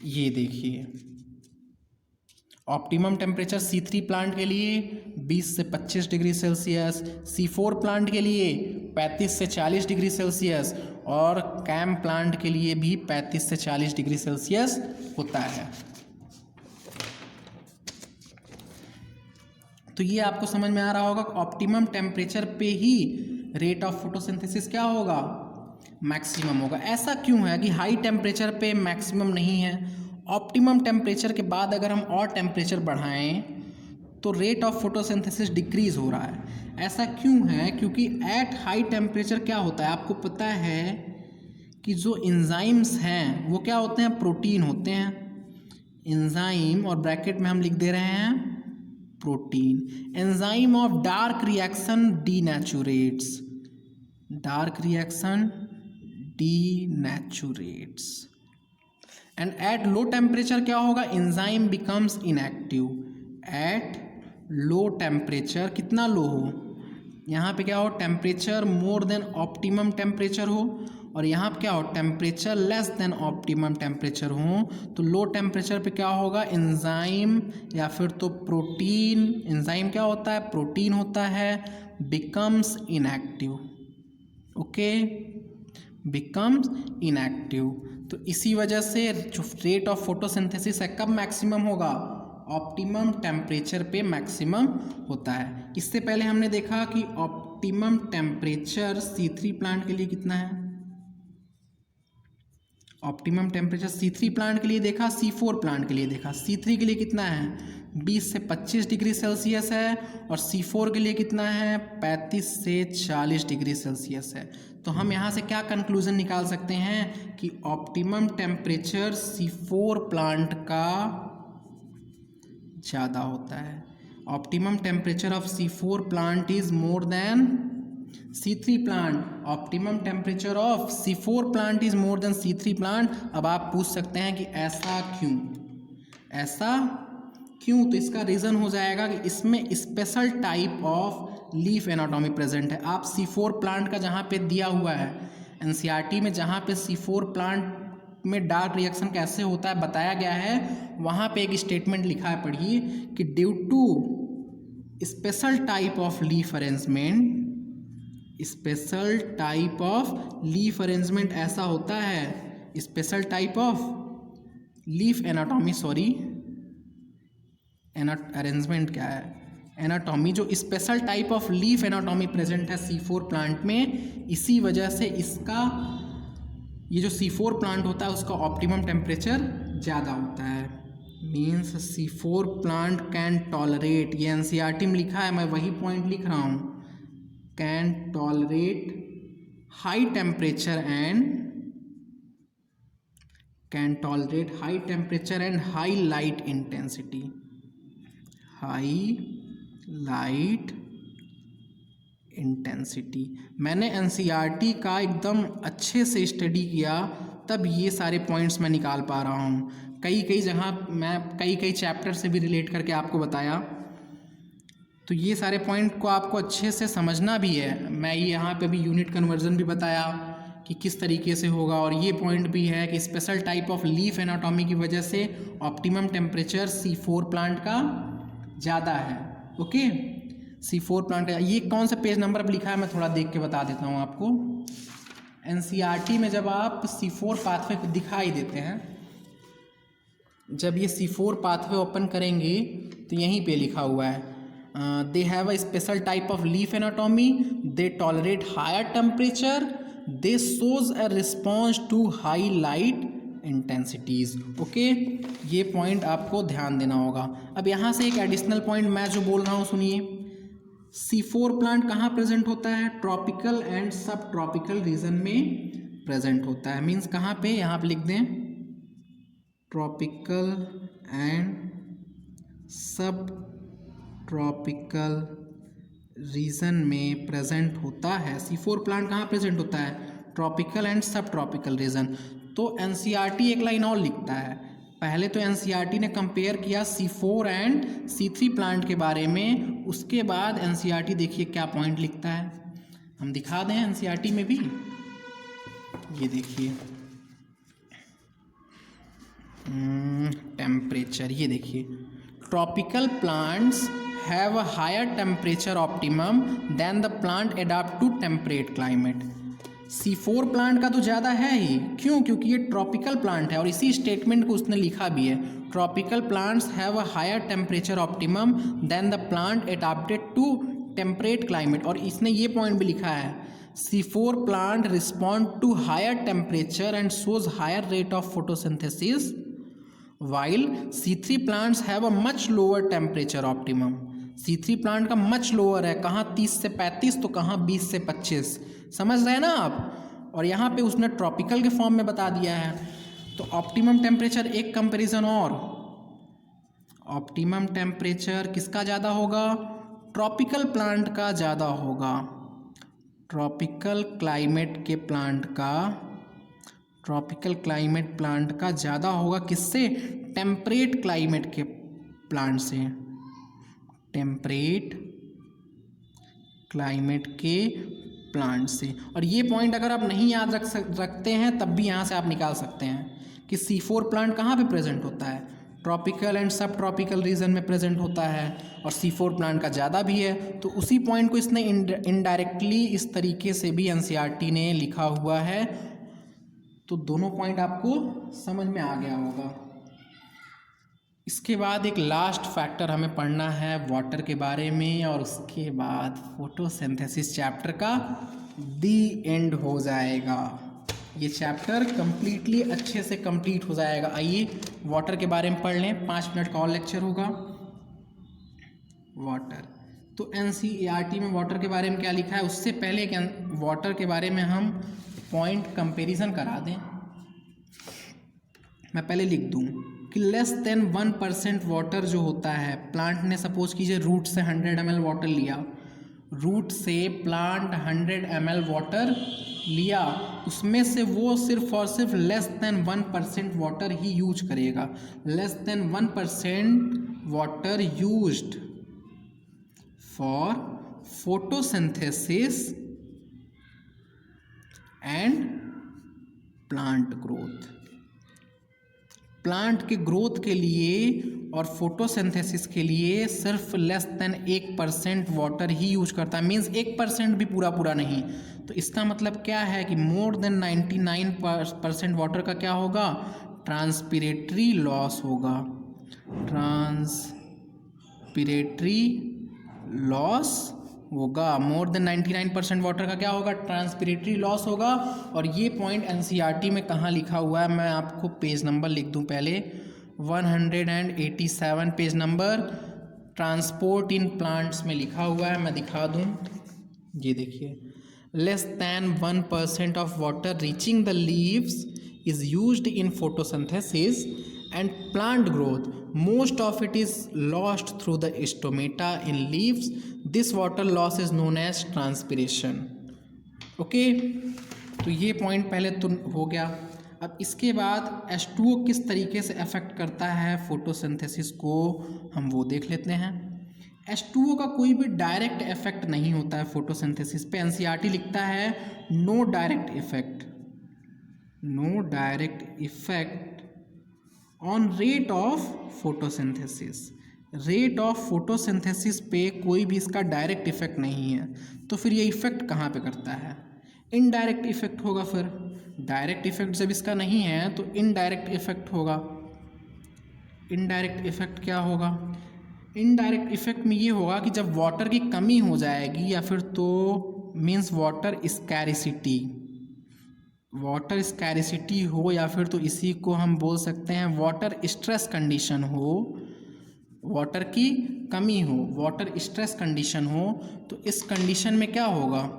ये देखिए ऑप्टिमम टेम्परेचर C3 प्लांट के लिए 20 से 25 डिग्री सेल्सियस, C4 प्लांट के लिए 35 से 40 डिग्री सेल्सियस और कैम प्लांट के लिए भी 35 से 40 डिग्री सेल्सियस होता है। तो ये आपको समझ में आ रहा होगा ऑप्टिमम टेम्परेचर पे ही रेट ऑफ फोटोसिंथेसिस क्या होगा, मैक्सिमम होगा। ऐसा क्यों है कि हाई टेम्परेचर पे मैक्सिमम नहीं है, ऑप्टिमम टेम्परेचर के बाद अगर हम और टेम्परेचर बढ़ाएं तो रेट ऑफ फोटोसिंथेसिस डिक्रीज हो रहा है। ऐसा क्यों है, क्योंकि एट हाई टेम्परेचर क्या होता है, आपको पता है कि जो एंजाइम्स हैं वो क्या होते हैं, प्रोटीन होते हैं। एंजाइम और ब्रैकेट में हम लिख दे रहे हैं protein. Enzyme of dark reaction denatures, dark reaction denatures and at low temperature क्या होगा, enzyme becomes inactive. At low temperature, कितना लो हो, यहाँ पे क्या हो, temperature more than optimum temperature हो, और यहाँ पे क्या हो, temperature less than optimum temperature हो। तो लो टेम्परेचर पे क्या होगा, एंजाइम या फिर तो प्रोटीन, एंजाइम क्या होता है, प्रोटीन होता है, becomes inactive. Okay, becomes inactive. तो इसी वजह से जो रेट ऑफ फोटोसिंथेसिस है कब मैक्सिमम होगा, ऑप्टिमम टेम्परेचर पे मैक्सिमम होता है। इससे पहले हमने देखा कि ऑप्टिमम टेम्परेचर C3 प्लांट के लिए कितना है, ऑप्टिमम टेम्परेचर C3 प्लांट के लिए देखा, C4 प्लांट के लिए देखा। C3 के लिए कितना है, 20 से 25 डिग्री सेल्सियस है, और C4 के लिए कितना है, 35 से 40 डिग्री सेल्सियस है। तो हम यहाँ से क्या कंक्लूजन निकाल सकते हैं कि ऑप्टिमम टेम्परेचर C4 प्लांट का ज़्यादा होता है। Optimum temperature of C4 plant is more than C3 plant. Optimum temperature of C4 plant is more than C3 plant. अब आप पूछ सकते हैं कि ऐसा क्यों, ऐसा क्यों, तो इसका रीज़न हो जाएगा कि इसमें special type of leaf anatomy present है। आप C4 प्लांट का जहाँ पे दिया हुआ है NCERT में, जहाँ पे C4 प्लांट में डार्क रिएक्शन कैसे होता है बताया गया है, वहाँ पे एक स्टेटमेंट लिखा है, पढ़िए कि due to special type of leaf arrangement, special type of leaf arrangement ऐसा होता है, special type of leaf anatomy, sorry arrangement क्या है, एनाटॉमी, जो special type of leaf anatomy present है C4 प्लांट में, इसी वजह से इसका ये जो C4 प्लांट होता है उसका ऑप्टिमम टेम्परेचर ज़्यादा होता है। Means C4 plant can tolerate, ये NCERT में लिखा है, मैं वही पॉइंट लिख रहा हूँ, can tolerate high temperature and high light intensity, high light intensity. मैंने NCERT का एकदम अच्छे से स्टडी किया, तब ये सारे पॉइंट्स मैं निकाल पा रहा हूँ। कई जगह मैं कई चैप्टर से भी रिलेट करके आपको बताया, तो ये सारे पॉइंट को आपको अच्छे से समझना भी है। मैं ये यहाँ पे भी यूनिट कन्वर्जन भी बताया कि किस तरीके से होगा, और ये पॉइंट भी है कि special type of leaf anatomy की वजह से ऑप्टिमम टेम्परेचर C4 प्लांट का ज़्यादा है। ओके, C4 प्लांट का ये कौन सा पेज नंबर पर लिखा है, मैं थोड़ा देख के बता देता हूँ आपको। NCERT में जब आप C4 पाथवे को दिखाई देते हैं, जब ये C4 पाथवे ओपन करेंगे तो यहीं पे लिखा हुआ है, they have a special type of leaf anatomy, they tolerate higher temperature, they shows a response to high light intensities. Okay, ये पॉइंट आपको ध्यान देना होगा। अब यहाँ से एक एडिशनल पॉइंट मैं जो बोल रहा हूँ सुनिए, C4 प्लांट कहाँ प्रेजेंट होता है, ट्रॉपिकल एंड सब ट्रॉपिकल रीजन में प्रेजेंट होता है। मीन्स कहाँ पे, यहाँ पे लिख दें, ट्रॉपिकल एंड सब ट्रॉपिकल रीजन में प्रेजेंट होता है। C4 प्लांट कहाँ प्रेजेंट होता है, ट्रॉपिकल एंड सब ट्रॉपिकल रीजन। तो NCERT एक लाइन और लिखता है, पहले तो NCERT ने कंपेयर किया C4 एंड C3 प्लांट के बारे में, उसके बाद NCERT देखिए क्या पॉइंट लिखता है, हम दिखा दें NCERT में भी, ये देखिए टेम्परेचर, ये देखिए tropical plants have a higher temperature optimum than the plant adopt to temperate climate. C4 plant का तो ज़्यादा है ही, क्यों? क्योंकि ये ट्रॉपिकल प्लांट है और इसी स्टेटमेंट को उसने लिखा भी है, tropical plants have a higher temperature optimum than the plant adopted to temperate climate. और इसने ये पॉइंट भी लिखा है, C4 plant respond to higher temperature and shows higher rate of photosynthesis, while C3 plants have a much lower temperature optimum। C3 plant का much lower है, कहाँ 30 से 35 तो कहाँ 20 से 25, समझ रहे हैं ना आप। और यहाँ पे उसने ट्रॉपिकल के फॉर्म में बता दिया है। तो ऑप्टिमम टेम्परेचर एक कंपैरिजन और, ऑप्टिमम टेम्परेचर किसका ज़्यादा होगा? ट्रॉपिकल प्लांट का ज़्यादा होगा। ट्रॉपिकल क्लाइमेट के प्लांट का, ट्रॉपिकल क्लाइमेट प्लांट का ज़्यादा होगा किससे? टेम्परेट क्लाइमेट के प्लांट से, टेम्परेट क्लाइमेट के प्लांट से। और ये पॉइंट अगर आप नहीं याद रखते हैं तब भी यहाँ से आप निकाल सकते हैं कि C4 प्लांट कहाँ पे प्रेजेंट होता है? ट्रॉपिकल एंड सब ट्रॉपिकल रीजन में प्रेजेंट होता है, और C4 प्लांट का ज़्यादा भी है। तो उसी पॉइंट को इसने इनडायरेक्टली इस तरीके से भी NCERT ने लिखा हुआ है। तो दोनों पॉइंट आपको समझ में आ गया होगा। इसके बाद एक लास्ट फैक्टर हमें पढ़ना है वाटर के बारे में, और उसके बाद फोटोसिंथेसिस चैप्टर का दी एंड हो जाएगा। ये चैप्टर कंप्लीटली अच्छे से कंप्लीट हो जाएगा। आइए वाटर के बारे में पढ़ लें, 5 मिनट का और लेक्चर होगा। वाटर, तो NCERT में वाटर के बारे में क्या लिखा है, उससे पहले वाटर के बारे में हम पॉइंट कंपैरिजन करा दें। मैं पहले लिख दूं कि लेस देन 1% वाटर जो होता है, प्लांट ने सपोज कीजिए रूट से 100 ml वाटर लिया, रूट से प्लांट 100 ml वाटर लिया, उसमें से वो सिर्फ और सिर्फ लेस देन 1% वाटर ही यूज करेगा। Less than 1% water used for photosynthesis and plant growth. Plant के ग्रोथ के लिए और फोटोसिंथेसिस के लिए सिर्फ लेस देन 1% वाटर ही यूज करता है, मीन्स 1% भी पूरा नहीं। तो इसका मतलब क्या है कि मोर देन 99% वाटर का क्या होगा? ट्रांसपिरेटरी लॉस होगा। ट्रांसपिरेटरी लॉस होगा। मोर देन 99% वाटर का क्या होगा? ट्रांसपिरेटरी लॉस होगा। और ये पॉइंट NCERT में कहाँ लिखा हुआ है, मैं आपको पेज नंबर लिख दूँ पहले, 187 page number, transport in plants में लिखा हुआ है। मैं दिखा दूँ, ये देखिए, less than 1% of water reaching the leaves is used in photosynthesis and plant growth. Most of it is lost through the stomata in leaves. This water loss is known as transpiration. Okay, तो ये point पहले तो हो गया। अब इसके बाद H2O किस तरीके से अफेक्ट करता है फोटोसिंथेसिस को, हम वो देख लेते हैं। H2O का कोई भी डायरेक्ट इफेक्ट नहीं होता है फोटोसिंथेसिस पे। NCERT लिखता है no direct effect, no direct effect on rate of photosynthesis. Rate of photosynthesis पे कोई भी इसका डायरेक्ट इफेक्ट नहीं है। तो फिर ये इफेक्ट कहाँ पे करता है? इनडायरेक्ट इफेक्ट होगा। फिर डायरेक्ट इफेक्ट जब इसका नहीं है तो इनडायरेक्ट इफेक्ट होगा। इनडायरेक्ट इफेक्ट क्या होगा? इनडायरेक्ट इफेक्ट में ये होगा कि जब वाटर की कमी हो जाएगी, या फिर तो means water scarcity, water scarcity हो, या फिर तो इसी को हम बोल सकते हैं वाटर स्ट्रेस कंडीशन हो, वाटर की कमी हो, वाटर स्ट्रेस कंडीशन हो, तो इस कंडीशन में क्या होगा?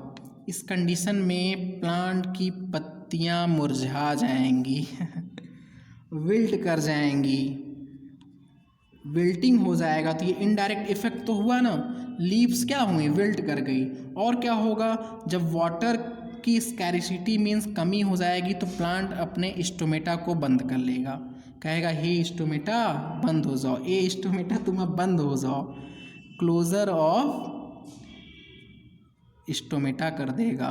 इस कंडीशन में प्लांट की पत्तियां मुरझा जाएंगी विल्ट कर जाएंगी, विल्टिंग हो जाएगा। तो ये इनडायरेक्ट इफेक्ट तो हुआ ना, लीव्स क्या हुई? विल्ट कर गई। और क्या होगा? जब वाटर की स्कैरिसिटी मीन्स कमी हो जाएगी तो प्लांट अपने स्टोमेटा को बंद कर लेगा, कहेगा हे स्टोमेटा बंद हो जाओ, ए स्टोमेटा तुम अब बंद हो जाओ, क्लोजर ऑफ स्टोमेटा कर देगा।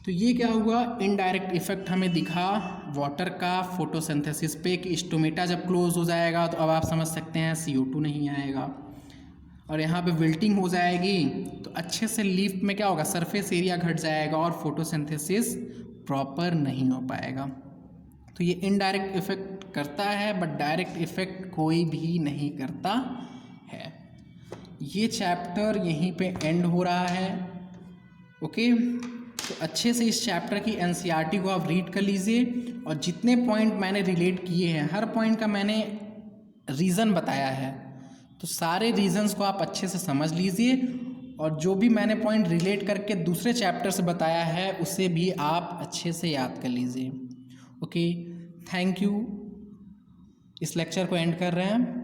तो ये क्या हुआ, इनडायरेक्ट इफेक्ट हमें दिखा वाटर का फोटोसिंथेसिस पे कि स्टोमेटा जब क्लोज हो जाएगा तो अब आप समझ सकते हैं CO2 नहीं आएगा, और यहाँ पे विल्टिंग हो जाएगी तो अच्छे से लीफ में क्या होगा, सरफेस एरिया घट जाएगा और फोटोसिंथेसिस प्रॉपर नहीं हो पाएगा। तो ये इनडायरेक्ट इफेक्ट करता है, बट डायरेक्ट इफेक्ट कोई भी नहीं करता है। ये चैप्टर यहीं पे एंड हो रहा है। ओके, तो अच्छे से इस चैप्टर की NCERT को आप रीड कर लीजिए, और जितने पॉइंट मैंने रिलेट किए हैं हर पॉइंट का मैंने रीज़न बताया है, तो सारे रीजंस को आप अच्छे से समझ लीजिए, और जो भी मैंने पॉइंट रिलेट करके दूसरे चैप्टर से बताया है उसे भी आप अच्छे से याद कर लीजिए। Okay, thank you. इस लेक्चर को एंड कर रहे हैं।